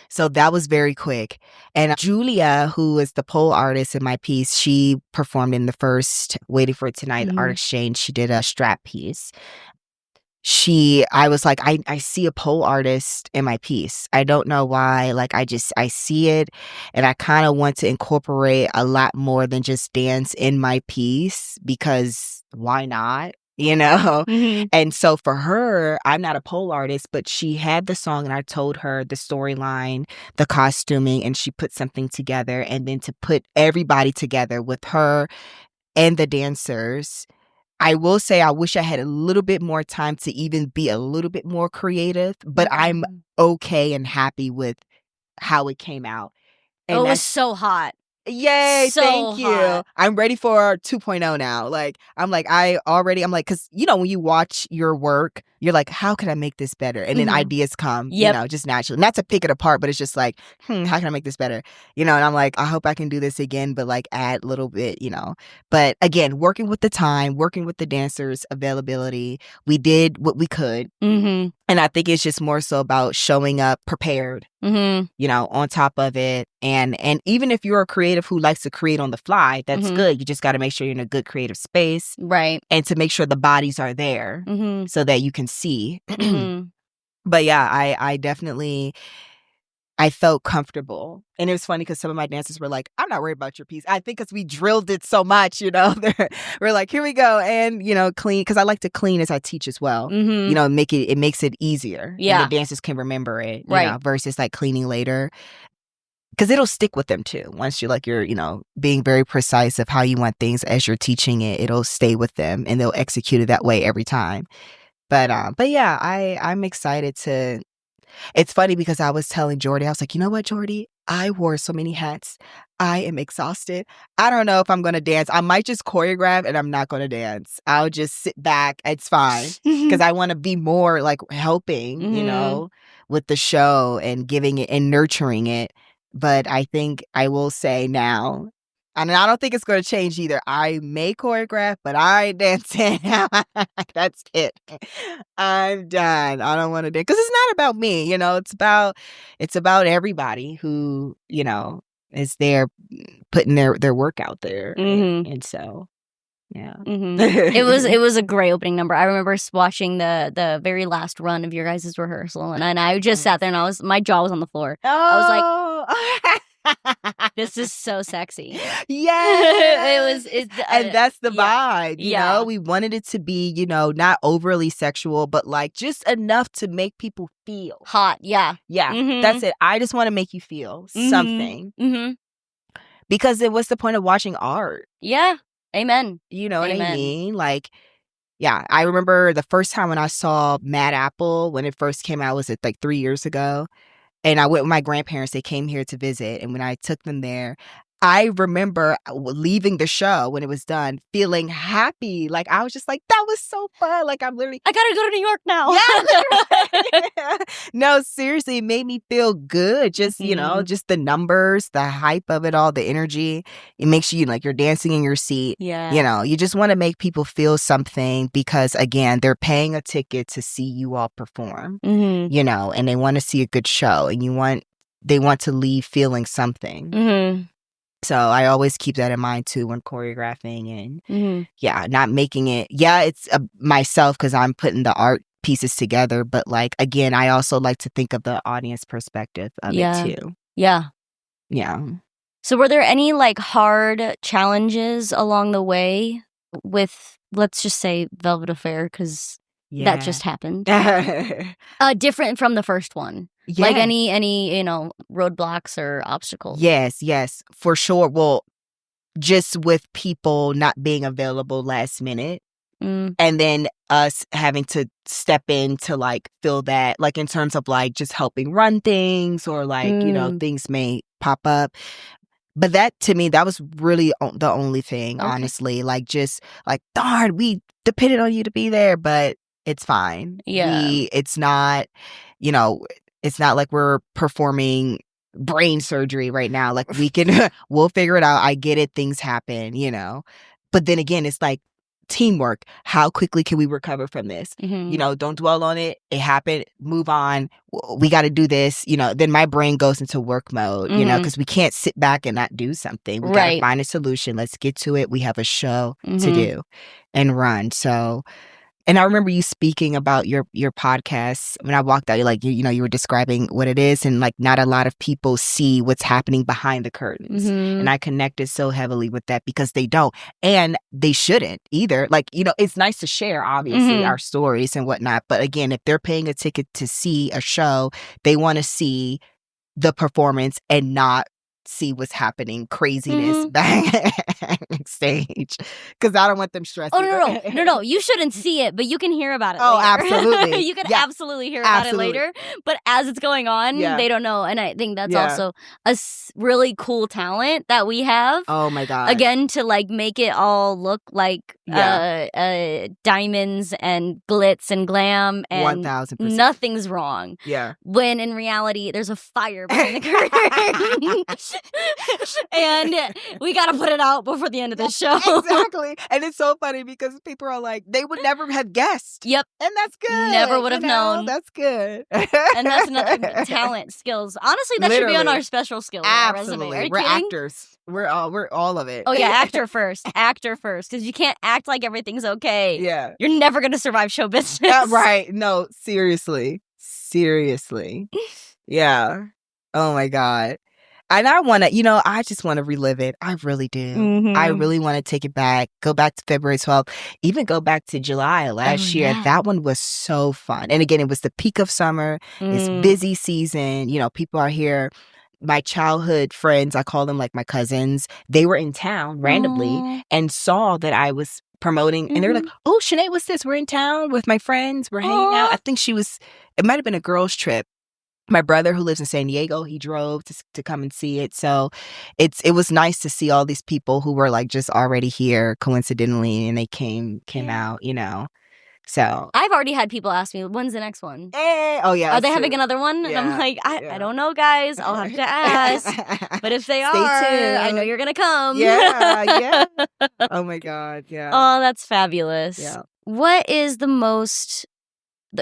So that was very quick. And Julia, who is the pole artist in my piece, she performed in the first Waiting for It Tonight art exchange. She did a strap piece. I was like, I see a pole artist in my piece. I don't know why. Like, I see it, and I kind of want to incorporate a lot more than just dance in my piece, because why not? And so for her, I'm not a pole artist, but she had the song, and I told her the storyline, the costuming, and she put something together. And then to put everybody together with her and the dancers, I will say I wish I had a little bit more time to even be a little bit more creative, but I'm okay and happy with how it came out. And it was so hot. Yay, so thank you. Hot. I'm ready for 2.0 now. Like, I'm like, because, when you watch your work, you're like, how can I make this better? And then ideas come, just naturally. Not to pick it apart, but it's just like, how can I make this better? And I'm like, I hope I can do this again, but like add a little bit, But again, working with the time, working with the dancers' availability, we did what we could. And I think it's just more so about showing up prepared, Mm-hmm. you know, on top of it. And even if you're a creative who likes to create on the fly, that's Mhm. good. You just got to make sure you're in a good creative space Right. and to make sure the bodies are there Mm-hmm. so that you can see. Mm-hmm. But yeah, I definitely, I felt comfortable. And it was funny because some of my dancers were like, I'm not worried about your piece. I think because we drilled it so much, you know, we're like, here we go. And, you know, clean, because I like to clean as I teach as well. Mm-hmm. You know, it makes it easier. Yeah. And the dancers can remember it, you Right. know, versus like cleaning later. Because it'll stick with them too. Once you're, you know, being very precise of how you want things as you're teaching it, it'll stay with them and they'll execute it that way every time. But yeah, I'm excited to. It's funny because I was telling Jordy, I was like, you know what, Jordy? I wore so many hats. I am exhausted. I don't know if I'm going to dance. I might just choreograph and I'm not going to dance. I'll just sit back. It's fine. Because I want to be more like helping, you know, with the show and giving it and nurturing it. But I think I will say now, and I don't think it's going to change either. I may choreograph, but I ain't dancing. That's it. I'm done. I don't want to dance because it's not about me. You know, it's about everybody who, you know, is there putting their work out there, and so yeah. It was a great opening number. I remember watching the very last run of your guys' rehearsal, and I just sat there and my jaw was on the floor. I was like, this is so sexy. Yeah. And that's the yeah. vibe, you know? We wanted it to be, you know, not overly sexual, but like just enough to make people feel hot. Yeah. Yeah. That's it. I just want to make you feel something. Because what's the point of watching art? Yeah. Amen. You know what I mean? Like, yeah, I remember the first time when I saw Mad Apple when it first came out, was it like 3 years ago? And I went with my grandparents. They came here to visit. And when I took them there, I remember leaving the show when it was done, feeling happy. Like, I was just like, that was so fun. Like, I'm literally, I gotta go to New York now. Yeah, no, seriously, it made me feel good. Just, you know, just the numbers, the hype of it all, the energy. It makes you like you're dancing in your seat. Yeah. You know, you just want to make people feel something because, again, they're paying a ticket to see you all perform, you know, and they want to see a good show and they want to leave feeling something. So I always keep that in mind too when choreographing and yeah, not making it. Yeah, it's myself because I'm putting the art pieces together. But like, again, I also like to think of the audience perspective of it too. Yeah. Yeah. So were there any like hard challenges along the way with, let's just say, Velvet Affair, because that just happened? Different from the first one. Yeah. Like any, you know, roadblocks or obstacles? Yes, for sure. Well, just with people not being available last minute. And then us having to step in to like fill that, like in terms of like just helping run things or like, you know, things may pop up. But that, to me, that was really the only thing, honestly. Like, just like, darn, we depended on you to be there, but it's fine. Yeah. It's not, you know, it's not like we're performing brain surgery right now. Like, we'll figure it out. I get it. Things happen, you know. But then again, it's like teamwork. How quickly can we recover from this? You know, don't dwell on it. It happened. Move on. We got to do this. You know, then my brain goes into work mode, you know, because we can't sit back and not do something. We got to find a solution. Let's get to it. We have a show to do and run. So, and I remember you speaking about your podcast when I walked out. You're like, you know, you were describing what it is, and like not a lot of people see what's happening behind the curtains. And I connected so heavily with that because they don't, and they shouldn't either. Like, you know, it's nice to share, obviously, our stories and whatnot. But again, if they're paying a ticket to see a show, they want to see the performance and not see what's happening, craziness backstage, because I don't want them stressing. Oh, no, you shouldn't see it, but you can hear about it later. Absolutely. You can absolutely hear about it later, but as it's going on, they don't know. And I think that's also a really cool talent that we have. Oh my God. Again, to like make it all look like diamonds and glitz and glam and 1000%. Nothing's wrong. Yeah. When in reality, there's a fire behind the curtain. And we got to put it out before the end of the this show. Exactly. And it's so funny because people are like, they would never have guessed. Yep. And that's good. Never would have known. That's good. And that's another talent, skills. Honestly, that should be on our special skills Absolutely. resume. Are you We're kidding? actors. We're all of it. Oh, yeah, actor first. Actor first. Because you can't act like everything's okay. Yeah. You're never going to survive show business. Right. No, seriously. Yeah. Oh, my God. And I want to, I just want to relive it. I really do. Mm-hmm. I really want to take it back, go back to February 12th, even go back to July last year. Yeah. That one was so fun. And again, it was the peak of summer. It's busy season. People are here. My childhood friends, I call them like my cousins, they were in town randomly and saw that I was promoting. And they were like, oh, Sinead, what's this? We're in town with my friends. We're hanging out. I think it might have been a girls' trip. My brother who lives in San Diego, he drove to come and see it. So it was nice to see all these people who were like just already here coincidentally, and they came out, So I've already had people ask me, when's the next one? Oh, yeah. Are they having another one? Yeah, and I'm like, I don't know, guys. I'll have to ask. But if they are, tuned. I know you're going to come. Yeah. Oh, my God. Yeah. Oh, that's fabulous. Yeah. What is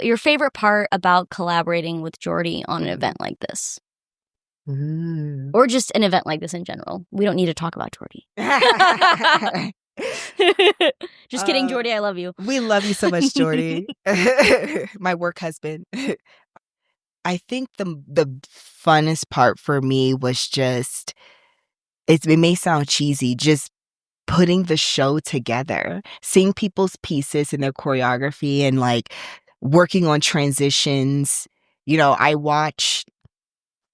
your favorite part about collaborating with Jordy on an event like this? Or just an event like this in general? We don't need to talk about Jordy. Just kidding, Jordy. I love you. We love you so much, Jordy. My work husband. I think the funnest part for me was just, it may sound cheesy, just putting the show together, seeing people's pieces and their choreography and like working on transitions. I watch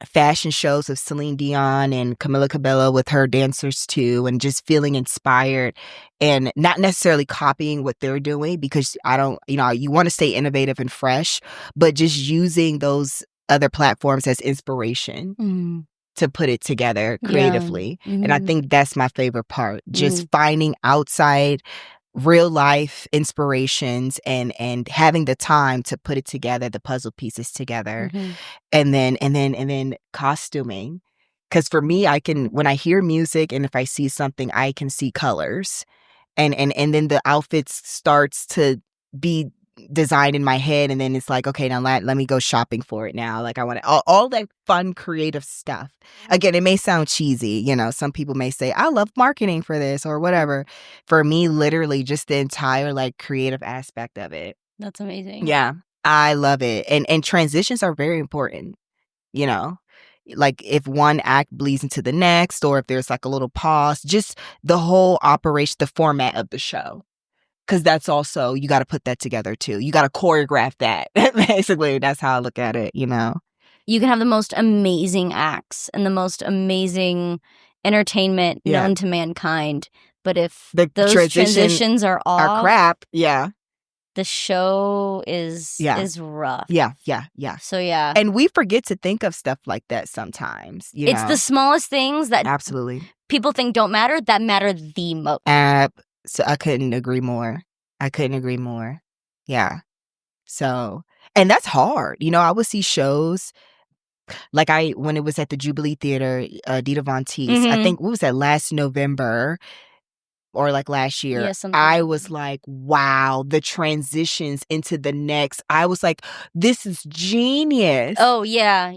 fashion shows of Celine Dion and Camila Cabello with her dancers too, and just feeling inspired and not necessarily copying what they're doing, because I don't, you want to stay innovative and fresh, but just using those other platforms as inspiration to put it together creatively. Yeah. And I think that's my favorite part, just finding outside real life inspirations and having the time to put it together, the puzzle pieces together, and then costuming. Because for me, when I hear music and if I see something, I can see colors, and then the outfits starts to be designed in my head, and then it's like, okay, now let me go shopping for it now. Like I want all that fun creative stuff. Again, it may sound cheesy, some people may say I love marketing for this or whatever. For me, literally just the entire like creative aspect of it. That's amazing. Yeah, I love it. And transitions are very important, like if one act bleeds into the next, or if there's like a little pause, just the whole operation, the format of the show. Because that's also, you got to put that together too. You got to choreograph that. Basically, that's how I look at it, You can have the most amazing acts and the most amazing entertainment known to mankind. But if those transitions are off, crap, the show is rough. Yeah. So, yeah. And we forget to think of stuff like that sometimes. It's the smallest things that absolutely people think don't matter that matter the most. So I couldn't agree more. Yeah. So, and that's hard. I would see shows like when it was at the Jubilee Theater, Dita Von Teese, I think, what was that, last November or like last year? I was like, wow, the transitions into the next. I was like, this is genius. Oh, yeah.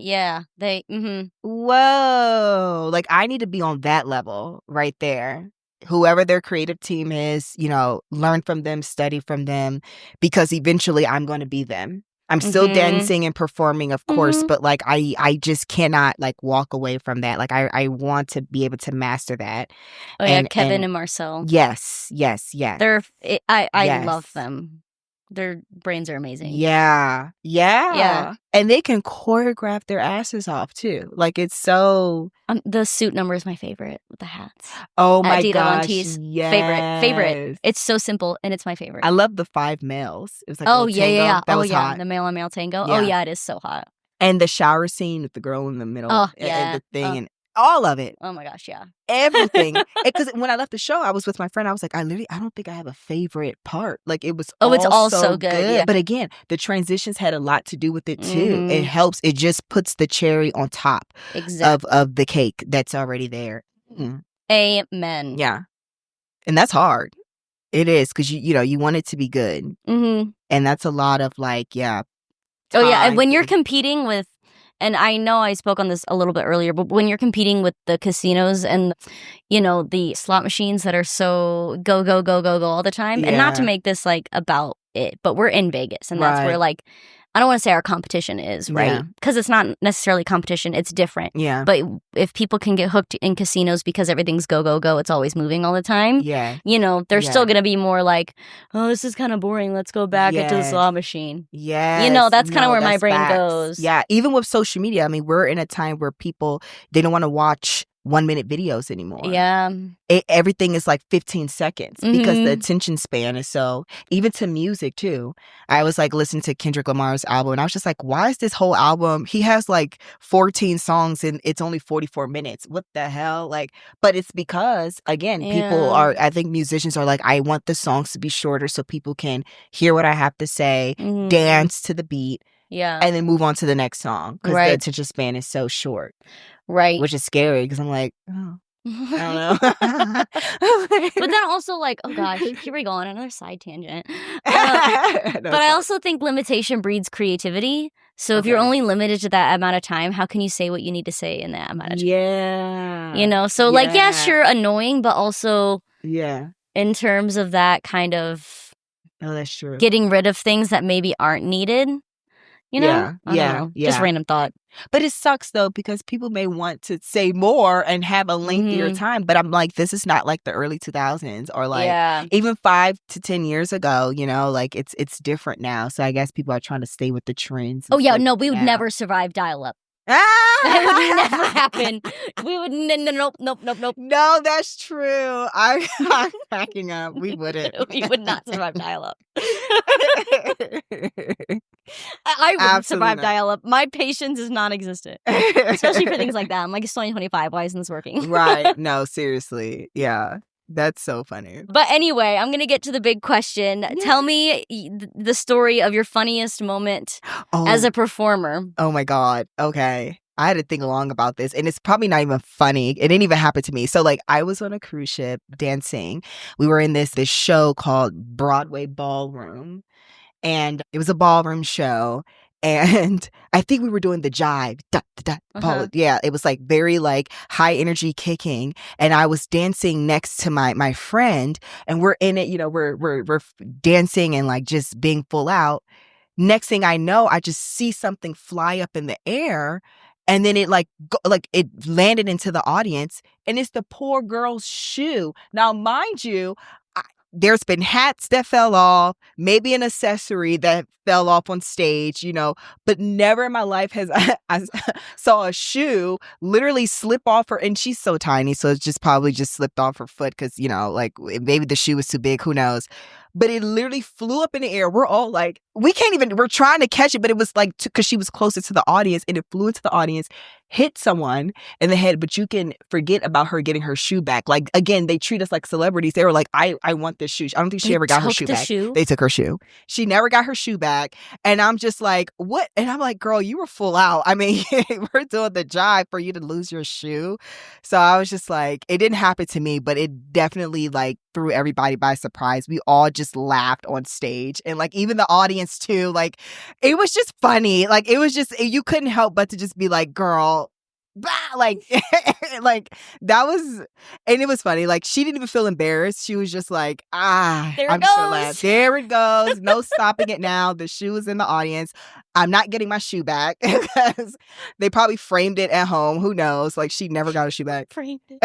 Whoa. Like I need to be on that level right there. Whoever their creative team is, learn from them, study from them, because eventually I'm going to be them. I'm still dancing and performing, of course, but like I just cannot like walk away from that. Like I want to be able to master that. Oh yeah, Kevin and Marcel. Yes. I love them. Their brains are amazing. Yeah. And they can choreograph their asses off too. Like it's so. The suit number is my favorite with the hats. Oh my Dita gosh! Von Teese. Yes. Favorite. It's so simple and it's my favorite. I love the 5 males. It was like yeah. That was hot. The male on male tango. Yeah. Oh yeah, it is so hot. And the shower scene with the girl in the middle. Oh yeah. And the thing and all of it. Oh my gosh, yeah. Everything. Because when I left the show, I was with my friend. I was like, I don't think I have a favorite part. Like it was it's all so good. Yeah. But again, the transitions had a lot to do with it too. It helps. It just puts the cherry on top of the cake that's already there. Amen. Yeah. And that's hard. It is, because you want it to be good. Mm-hmm. And that's a lot of like, yeah. Oh, yeah. And when you're competing with, and I know I spoke on this a little bit earlier, but when you're competing with the casinos and, the slot machines that are so go, go, go, go, go all the time, and not to make this like about it, but we're in Vegas, and that's where like, I don't want to say our competition is, right? Because it's not necessarily competition. It's different. Yeah. But if people can get hooked in casinos because everything's go, go, go, it's always moving all the time. Yeah. They're still going to be more like, oh, this is kind of boring. Let's go back into the slot machine. Yeah. That's kind of where my brain goes. Yeah. Even with social media, I mean, we're in a time where people, they don't want to watch 1-minute videos anymore. Yeah. Everything is like 15 seconds because the attention span is so, even to music too. I was like listening to Kendrick Lamar's album and I was just like, why is this whole album, he has like 14 songs and it's only 44 minutes. What the hell? Like, but it's because, again, people are, I think musicians are like, I want the songs to be shorter so people can hear what I have to say, dance to the beat. Yeah. And then move on to the next song because the attention span is so short. Right. Which is scary because I'm like, oh, I don't know. But then also like, oh gosh, here we go on another side tangent. But I also think limitation breeds creativity. So if you're only limited to that amount of time, how can you say what you need to say in that amount of time? Yeah. So like, yeah, sure, annoying, but also in terms of that kind of that's true. Getting rid of things that maybe aren't needed. I don't know. Just random thought. But it sucks though because people may want to say more and have a lengthier time. But I'm like, this is not like the early 2000s or like even 5 to 10 years ago. Like it's different now. So I guess people are trying to stay with the trends. Oh yeah, no, we would never survive dial-up. That would never happen. We would nope. No, that's true. I'm cracking up. We wouldn't. We would not survive dial-up. I wouldn't survive dial-up. My patience is non-existent, especially for things like that. I'm like, it's 2025. Why isn't this working? Right? No, seriously. Yeah. That's so funny. But anyway, I'm going to get to the big question. Yeah. Tell me the story of your funniest moment as a performer. Oh my God. Okay. I had to think long about this, and it's probably not even funny. It didn't even happen to me. So like I was on a cruise ship dancing. We were in this show called Broadway Ballroom, and it was a ballroom show. And I think we were doing the jive. Yeah, it was like very like high energy kicking. And I was dancing next to my friend, and we're in it, we're dancing and like just being full out. Next thing I know, I just see something fly up in the air. And then it it landed into the audience, and it's the poor girl's shoe. Now, mind you, there's been hats that fell off, maybe an accessory that fell off on stage, but never in my life has I saw a shoe literally slip off her, and she's so tiny, so it's just probably just slipped off her foot because, like maybe the shoe was too big, who knows. But it literally flew up in the air. We're all like, we're trying to catch it, but it was like, because she was closer to the audience, and it flew into the audience, hit someone in the head, but you can forget about her getting her shoe back. Like, again, they treat us like celebrities. They were like, I want this shoe. I don't think she ever got her shoe back. They took her shoe. She never got her shoe back. And I'm just like, what? And I'm like, girl, you were full out. I mean, we're doing the jive for you to lose your shoe. So I was just like, it didn't happen to me, but it definitely like threw everybody by surprise. We all just laughed on stage, and like even the audience too. Like it was just funny. Like it was just, you couldn't help but to just be like, girl, bah! Like that was, and it was funny. Like she didn't even feel embarrassed. She was just like, there I'm it goes. so glad. There it goes. No stopping it now. The shoe is in the audience. I'm not getting my shoe back because they probably framed it at home. Who knows? Like she never got her shoe back. Framed it.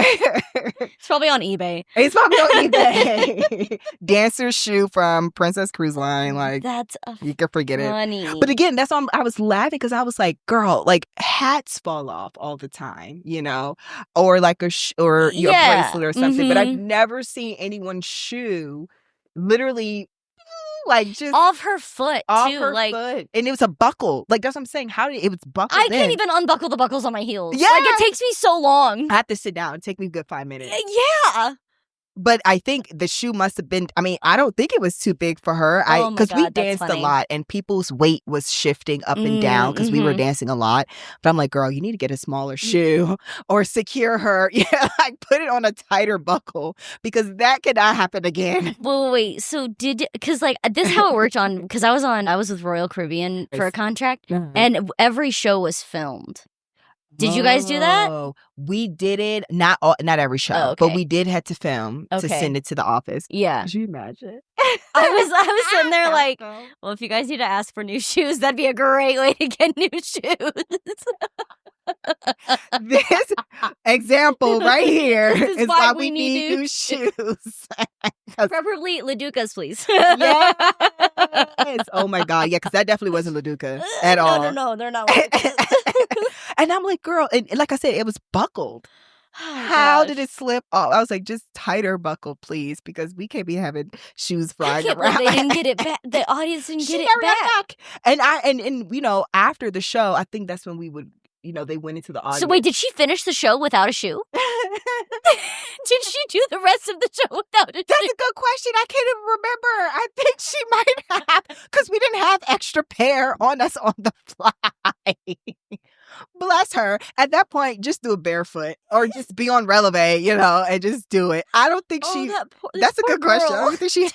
It's probably on eBay. It's probably on eBay. Dancer's shoe from Princess Cruise Line. Like that's you can forget funny. it. But again, that's why I was laughing, because I was like, girl, like hats fall off all the time, or like or your bracelet or something. But I've never seen anyone's shoe literally like just off her foot too, foot. And it was a buckle. Like that's what I'm saying. How did it was buckled? I can't even unbuckle the buckles on my heels. Yeah, like it takes me so long. I have to sit down. It take me a good 5 minutes. Yeah. But I think the shoe must have been, I mean, I don't think it was too big for her. Oh my Because we God, that's danced a funny. lot and people's weight was shifting up and down because we were dancing a lot. But I'm like, girl, you need to get a smaller shoe or secure her. Yeah, like put it on a tighter buckle because that cannot happen again. Well, wait. So because like this is how it worked because I was with Royal Caribbean for a contract, and every show was filmed. Did you guys do that? We did it. Not every show, but we did have to film to send it to the office. Yeah. Could you imagine? I was sitting there like, well, if you guys need to ask for new shoes, that'd be a great way to get new shoes. This example right here is why we need new shoes. Preferably Laducas, please. Yes. Oh my God. Yeah, because that definitely wasn't Laduca at all. No, they're not Laducas. And I'm like, girl, and like I said, it was buckled. How did it slip off? I was like, just tighter buckle, please, because we can't be having shoes flying around. They didn't get it back. The audience didn't get it back. And you know, after the show, I think that's when we would, you know, they went into the audience. So wait, did she finish the show without a shoe? Did she do the rest of the show without a shoe? That's a good question. I can't even remember. I think she might have, because we didn't have extra pair on us on the fly. Bless her. At that point, just do it barefoot or just be on releve, you know, and just do it. I don't think that's a good question. I don't think she.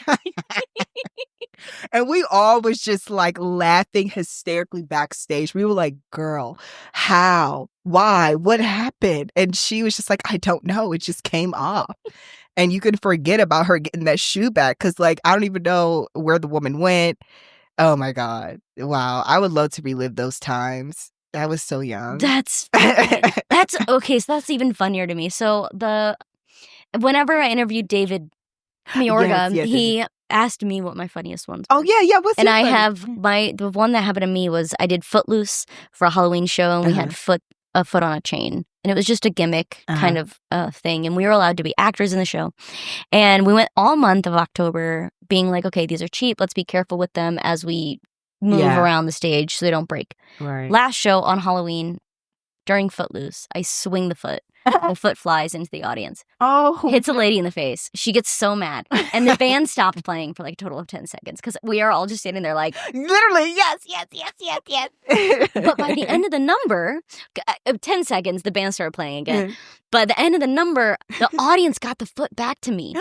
And we all was just like laughing hysterically backstage. We were like, girl, how? Why? What happened? And she was just like, I don't know. It just came off. And you can forget about her getting that shoe back because, like, I don't even know where the woman went. Oh, my God. Wow. I would love to relive those times. I was so young. That's okay. So that's even funnier to me. So whenever I interviewed David Mayorga, he asked me what my funniest ones were. Oh, yeah. What's and I have the one that happened to me was I did Footloose for a Halloween show, and we had a foot on a chain. And it was just a gimmick kind of thing. And we were allowed to be actors in the show. And we went all month of October being like, okay, these are cheap. Let's be careful with them as we move around the stage so they don't break. Right. Last show on Halloween, during Footloose, I swing the foot. The foot flies into the audience. Oh. Hits a lady in the face. She gets so mad. And the band stopped playing for like a total of 10 seconds because we are all just standing there like... Literally, yes. But by the end of the number, 10 seconds, the band started playing again. By the end of the number, the audience got the foot back to me.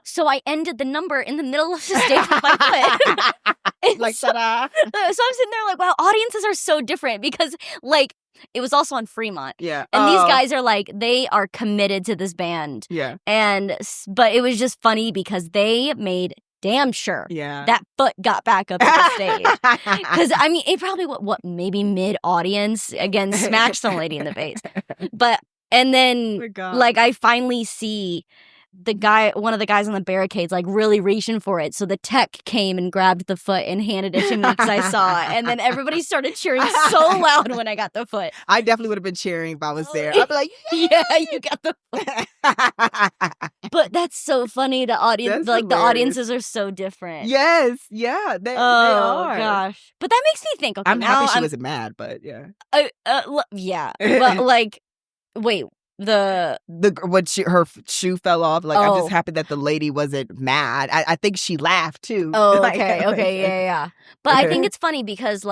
So I ended the number in the middle of the stage with my foot. Like, so I'm sitting there like, wow, audiences are so different because like, it was also on Fremont. Yeah. And these guys are like, they are committed to this band. Yeah. But it was just funny because they made damn sure that foot got back up to the stage. Because, I mean, it probably, maybe mid-audience, again, smashed some lady in the face. And then, like, I finally see one of the guys on the barricades, like, really reaching for it. So the tech came and grabbed the foot and handed it to me because I saw it. And then everybody started cheering so loud when I got the foot. I definitely would have been cheering if I was there. I'd be like, yeah, you got the foot. But that's so funny. The audience, like, hilarious. The audiences are so different. Yes, yeah, they are. Oh, gosh. But that makes me think, okay, I'm happy she wasn't mad, but yeah. Yeah. But, like, wait. Her shoe fell off. Like, I'm just happy that the lady wasn't mad. I think she laughed too. Oh, okay, yeah. But I think it's funny because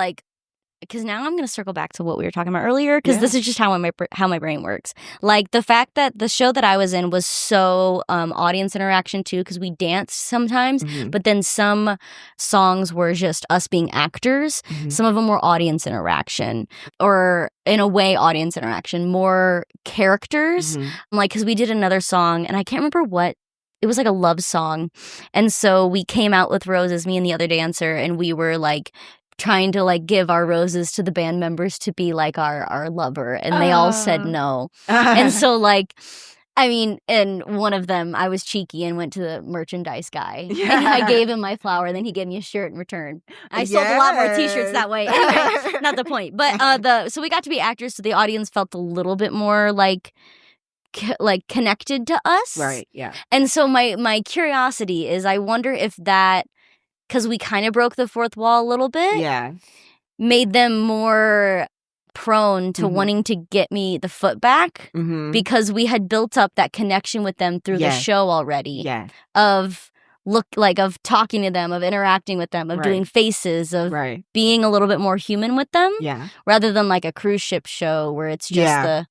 now I'm going to circle back to what we were talking about earlier because this is just how my brain works. Like the fact that the show that I was in was so audience interaction too because we danced sometimes, but then some songs were just us being actors. Some of them were audience interaction or in a way audience interaction, more characters. Like because we did another song and I can't remember what. It was like a love song. And so we came out with roses, me and the other dancer, and we were like trying to like give our roses to the band members to be like our lover, and they all said no. And so like, I mean, and one of them, I was cheeky and went to the merchandise guy and I gave him my flower, and then he gave me a shirt in return. I sold a lot more t-shirts that way. Anyway, not the point. But so we got to be actors, so the audience felt a little bit more like connected to us. Right, yeah. And so my curiosity is I wonder if that, because we kind of broke the fourth wall a little bit, yeah, made them more prone to wanting to get me the foot back because we had built up that connection with them through the show already. Yeah. Of talking to them, of interacting with them, of doing faces, of being a little bit more human with them. Yeah. Rather than like a cruise ship show where it's just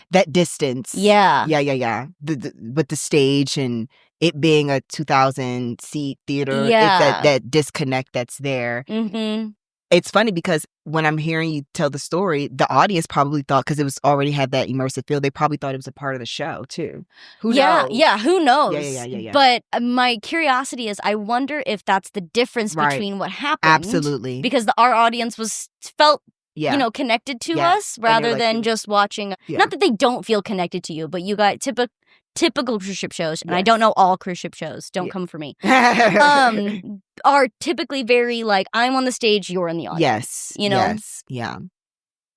that distance. Yeah. Yeah. With the stage and it being a 2,000 seat theater. Yeah. It's that disconnect that's there. Mm-hmm. It's funny because when I'm hearing you tell the story, the audience probably thought, because it was already had that immersive feel, they probably thought it was a part of the show too. Who knows? Yeah, who knows? Yeah. But my curiosity is, I wonder if that's the difference between what happened. Absolutely. Because our audience felt connected to us rather like, than just watching. Not that they don't feel connected to you, but you got typical cruise ship shows, and I don't know all cruise ship shows, don't come for me, are typically very like, I'm on the stage, you're in the audience. Yes. Yeah.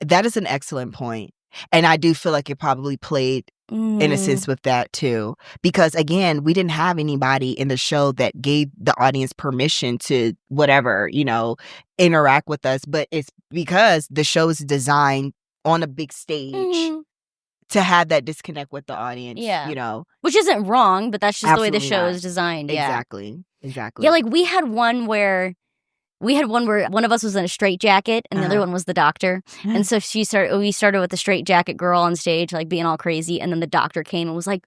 That is an excellent point. And I do feel like it probably played in a sense with that too. Because again, we didn't have anybody in the show that gave the audience permission to whatever, interact with us. But it's because the show is designed on a big stage to have that disconnect with the audience. Yeah. Which isn't wrong, but that's just the way the show is designed. Yeah. Exactly. Yeah, like we had one where one of us was in a straitjacket and the other one was the doctor. And so we started with the straitjacket girl on stage, like being all crazy. And then the doctor came and was like,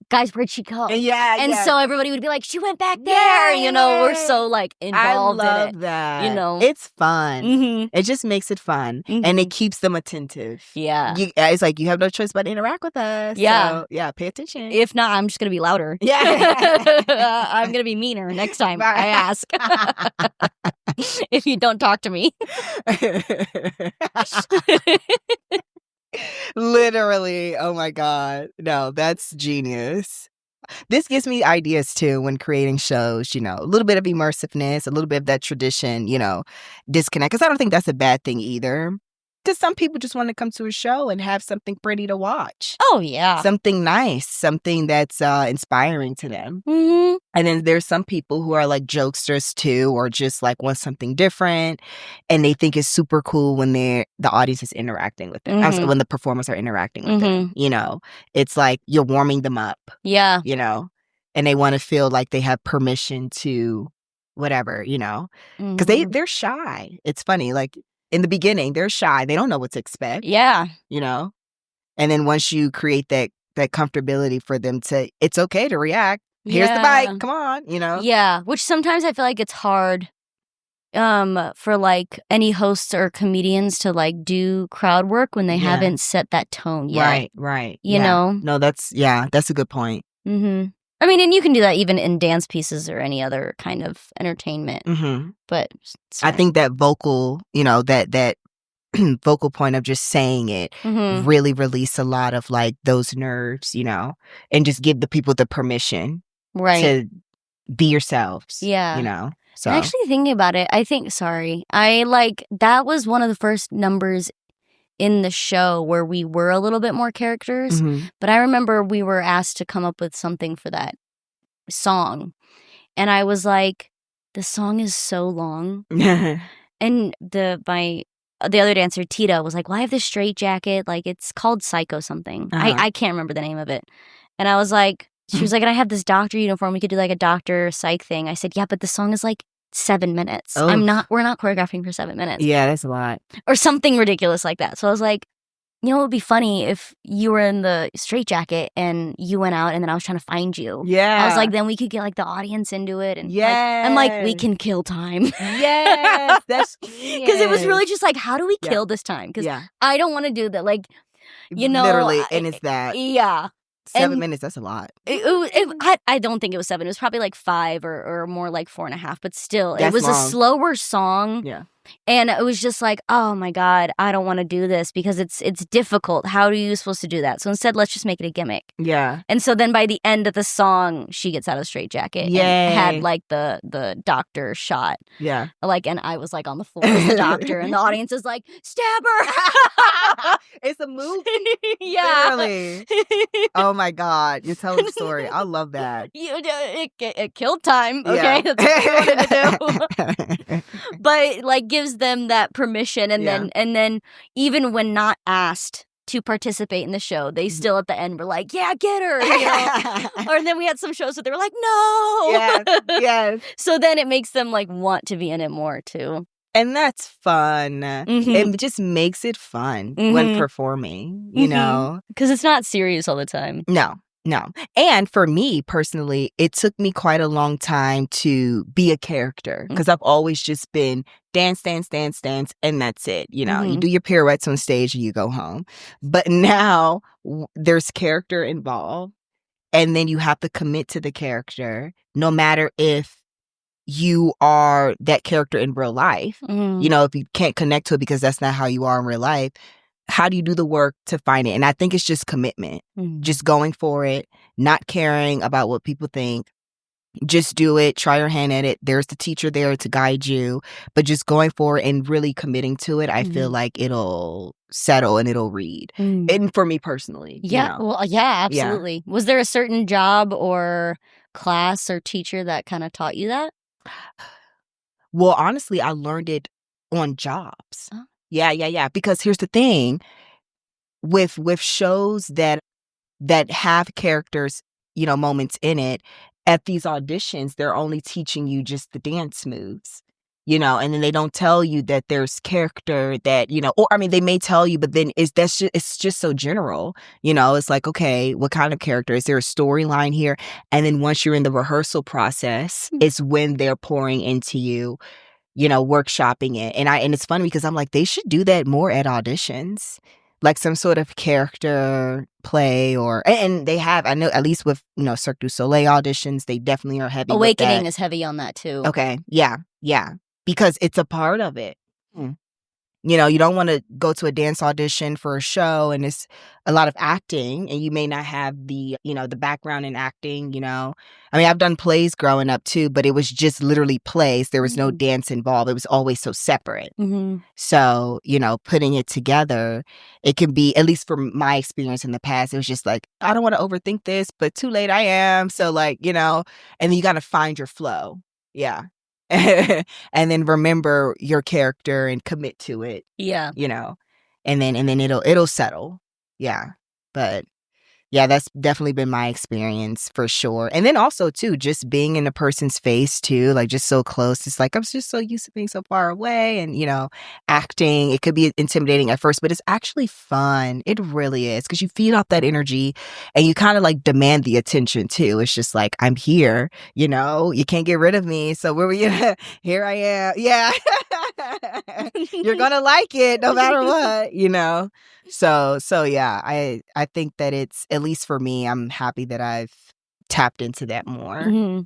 guys, where'd she go? And so everybody would be like, she went back there. We're so like involved in it. I love that. It's fun. It just makes it fun. And it keeps them attentive. Yeah. It's like, you have no choice but to interact with us. Yeah. So, pay attention. If not, I'm just going to be louder. Yeah. I'm going to be meaner next time I ask. If you don't talk to me. Literally. Oh my God. No, that's genius. This gives me ideas too when creating shows, a little bit of immersiveness, a little bit of that tradition, disconnect. Because I don't think that's a bad thing either. Because some people just want to come to a show and have something pretty to watch. Oh, yeah. Something nice, something that's inspiring to them. Mm-hmm. And then there's some people who are like jokesters too, or just like want something different. And they think it's super cool when the audience is interacting with them. Also, when the performers are interacting with them. It's like you're warming them up. Yeah. And they want to feel like they have permission to whatever, because they're shy. It's funny. Like, in the beginning, they're shy. They don't know what to expect. Yeah. And then once you create that comfortability for them it's okay to react. Here's the bike. Come on, Yeah. Which sometimes I feel like it's hard for like any hosts or comedians to like do crowd work when they haven't set that tone yet. Right. You know? No, that's a good point. Mm-hmm. I mean, and you can do that even in dance pieces or any other kind of entertainment. Mm-hmm. But I think that vocal, that vocal point of just saying it really release a lot of like those nerves, and just give the people the permission to be yourselves. Yeah. So actually thinking about it, that was one of the first numbers in the show where we were a little bit more characters. But I remember we were asked to come up with something for that song. And I was like, the song is so long. And the other dancer, Tita, was like, well, I have this straitjacket. Like, it's called Psycho something. I can't remember the name of it. And I was like, she was like, and I have this doctor uniform. We could do like a doctor psych thing. I said, yeah, but the song is like 7 minutes. We're not choreographing for 7 minutes. Yeah, that's a lot. Or something ridiculous like that. So I was like, it would be funny if you were in the straitjacket and you went out and then I was trying to find you. Yeah. I was like, then we could get like the audience into it. And I'm like, we can kill time. Yes. That's because it was really just like, how do we kill this time? Because I don't want to do that. Like, literally, and it's that. Yeah. 7 minutes, that's a lot. I don't think it was 7. It was probably like 5 or more like 4.5. But still, that's it was long. a slower song. Yeah. And it was just like, oh my God, I don't want to do this because it's difficult. How are you supposed to do that? So instead, let's just make it a gimmick. Yeah. And so then by the end of the song, she gets out of the straitjacket and had like the doctor shot. Yeah. Like, and I was like on the floor as the doctor and the audience is like, stab her. It's a movie. Yeah. Literally. Oh my God. You're telling the story. I love that. It killed time. Okay. That's what I wanted to do. But like gives them that permission, and then even when not asked to participate in the show, they still at the end were like, yeah, get her, you know. Or then we had some shows where they were like, no. Yes. So then it makes them like want to be in it more too. And that's fun. It just makes it fun when performing, you know? Because it's not serious all the time. No. And for me personally, it took me quite a long time to be a character because I've always just been dance, and that's it. You know, you do your pirouettes on stage and you go home. But now there's character involved, and then you have to commit to the character no matter if you are that character in real life. You know, if you can't connect to it because that's not how you are in real life, how do you do the work to find it? And I think it's just commitment, just going for it, not caring about what people think. Just do it, try your hand at it. There's the teacher there to guide you, but just going for it and really committing to it, I feel like it'll settle and it'll read. And for me personally. Yeah, you know. well, yeah, absolutely. Yeah. Was there a certain job or class or teacher that kind of taught you that? Well, honestly, I learned it on jobs. Oh. Yeah. Because here's the thing, with shows that have characters, you know, moments in it, at these auditions, they're only teaching you just the dance moves, you know, and then they don't tell you that there's character that, you know, or I mean, they may tell you, but then it's just so general, you know. It's like, okay, what kind of character? Is there a storyline here? And then once you're in the rehearsal process, it's when they're pouring into you, you know, workshopping it. And it's funny because I'm like, they should do that more at auditions, like some sort of character play, or and they have, I know, at least with, you know, Cirque du Soleil auditions, they definitely are heavy. Awakening is heavy on that too. Okay, yeah, because it's a part of it. You know, you don't want to go to a dance audition for a show and it's a lot of acting and you may not have the, you know, the background in acting, you know. I mean, I've done plays growing up too, but it was just literally plays. There was no dance involved. It was always so separate. So, you know, putting it together, it can be, at least from my experience in the past, it was just like, I don't want to overthink this, but too late I am. So like, you know, and then you got to find your flow. Yeah. And then remember your character and commit to it. Yeah. You know, and then it'll settle. Yeah. But yeah, that's definitely been my experience for sure. And then also too, just being in a person's face too, like just so close. It's like, I'm just so used to being so far away, and, you know, acting, it could be intimidating at first, but it's actually fun. It really is, because you feed off that energy and you kind of like demand the attention too. It's just like, I'm here, you know, you can't get rid of me. So where were you? Here I am. Yeah. You're going to like it no matter what, you know? So yeah, I think that it's, at least for me, I'm happy that I've tapped into that more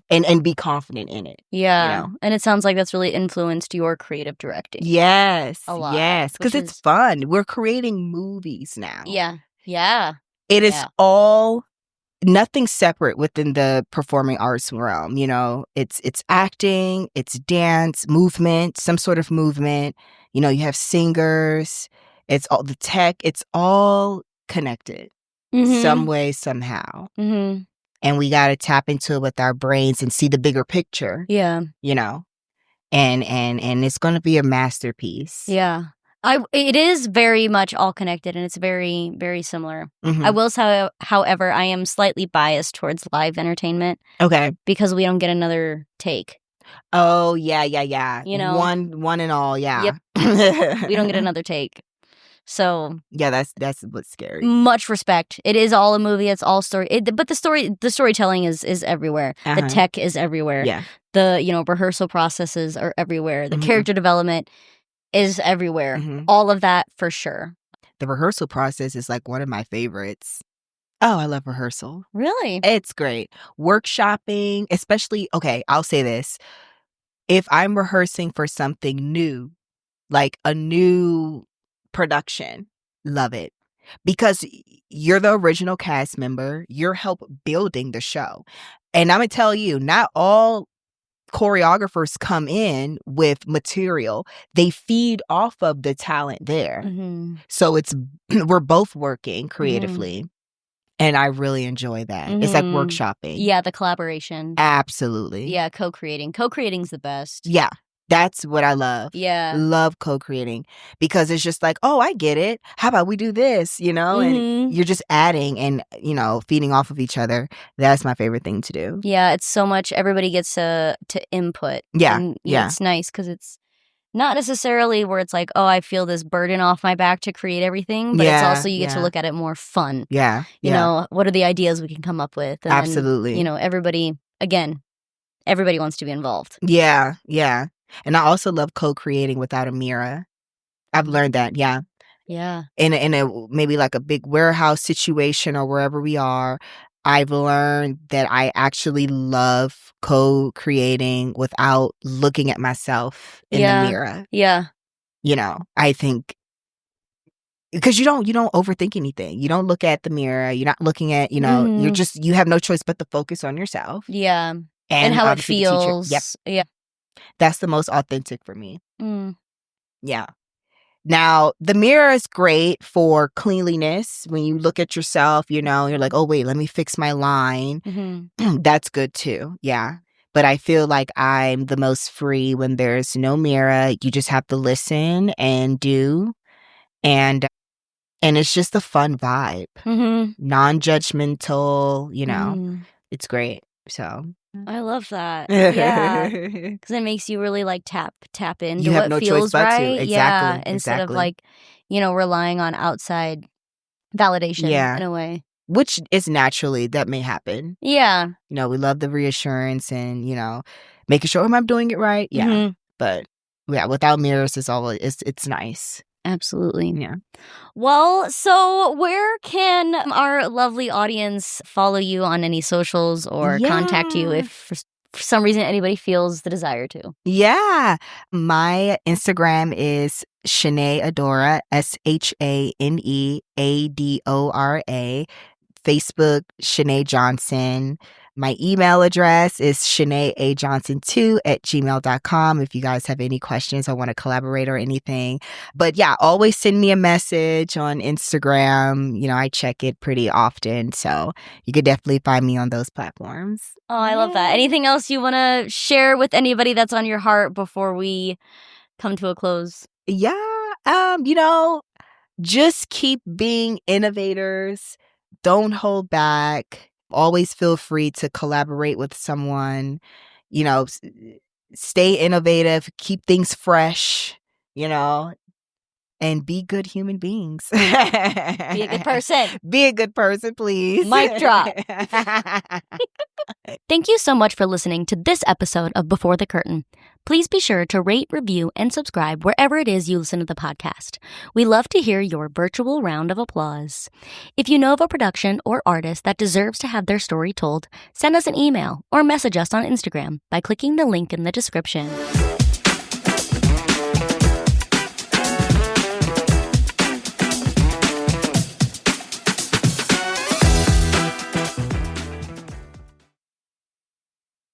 and be confident in it. Yeah. You know? And it sounds like that's really influenced your creative directing. Yes. A lot. Yes. Because it's fun. We're creating movies now. Yeah. Yeah. It is all, nothing separate within the performing arts realm. You know, it's acting, it's dance, movement, some sort of movement. You know, you have singers, it's all the tech, it's all connected some way, somehow. And we got to tap into it with our brains and see the bigger picture. Yeah. You know, and it's going to be a masterpiece. Yeah. It is very much all connected, and it's very, very similar. I will say, however, I am slightly biased towards live entertainment. Okay. Because we don't get another take. Oh, yeah. You know, one and all, yeah. Yep. We don't get another take. So yeah, that's what's scary. Much respect. It is all a movie. It's all story. But the storytelling is everywhere. The tech is everywhere. Yeah. The, you know, rehearsal processes are everywhere. The character development is everywhere. All of that for sure. The rehearsal process is like one of my favorites. Oh, I love rehearsal. Really? It's great. Workshopping, especially, okay, I'll say this. If I'm rehearsing for something new, like a new production, love it. Because you're the original cast member, you're help building the show. And I'm going to tell you, not all choreographers come in with material. They feed off of the talent there. So we're both working creatively. And I really enjoy that. It's like workshopping. Yeah, the collaboration. Absolutely. Yeah, co-creating. Co-creating's the best. Yeah. That's what I love. Yeah. Love co-creating because it's just like, oh, I get it. How about we do this, and you're just adding and, feeding off of each other. That's my favorite thing to do. Yeah, it's so much. Everybody gets to input. Yeah, and, yeah. It's nice because it's not necessarily where it's like, oh, I feel this burden off my back to create everything, but it's also you get to look at it more fun. Yeah, what are the ideas we can come up with? And absolutely. Then, everybody wants to be involved. Yeah, yeah. And I also love co-creating without a mirror. I've learned that, yeah. Yeah. In a maybe like a big warehouse situation or wherever we are, I've learned that I actually love co-creating without looking at myself in the mirror. Yeah. I think because you don't overthink anything. You don't look at the mirror. You're not looking at, you have no choice but to focus on yourself. Yeah. And how it feels. Yep. Yeah. That's the most authentic for me. Mm. Yeah. Now, the mirror is great for cleanliness. When you look at yourself, you're like, oh, wait, let me fix my line. Mm-hmm. That's good too. Yeah. But I feel like I'm the most free when there's no mirror. You just have to listen and do. And it's just a fun vibe. Mm-hmm. Non-judgmental, It's great. So I love that. Yeah. Because it makes you really like tap into you have what no feels choice but right. to. Exactly. Yeah. Instead of like, relying on outside validation in a way. Which is naturally, that may happen. Yeah. We love the reassurance and, making sure, am I doing it right? Yeah. Mm-hmm. But yeah, without mirrors, it's nice. Absolutely. Yeah. Well, so where can our lovely audience follow you on any socials or contact you if for some reason anybody feels the desire to? Yeah. My Instagram is Shanae Adora, ShaneAdora. Facebook, Shanae Johnson. My email address is shanaeajohnson2@gmail.com if you guys have any questions or want to collaborate or anything. But yeah, always send me a message on Instagram. I check it pretty often. So you could definitely find me on those platforms. Oh, I love that. Anything else you want to share with anybody that's on your heart before we come to a close? Yeah. Just keep being innovators. Don't hold back. Always feel free to collaborate with someone. Stay innovative. Keep things fresh, and be good human beings. Be a good person. Be a good person, please. Mic drop. Thank you so much for listening to this episode of Before the Curtain. Please be sure to rate, review, and subscribe wherever it is you listen to the podcast. We love to hear your virtual round of applause. If you know of a production or artist that deserves to have their story told, send us an email or message us on Instagram by clicking the link in the description.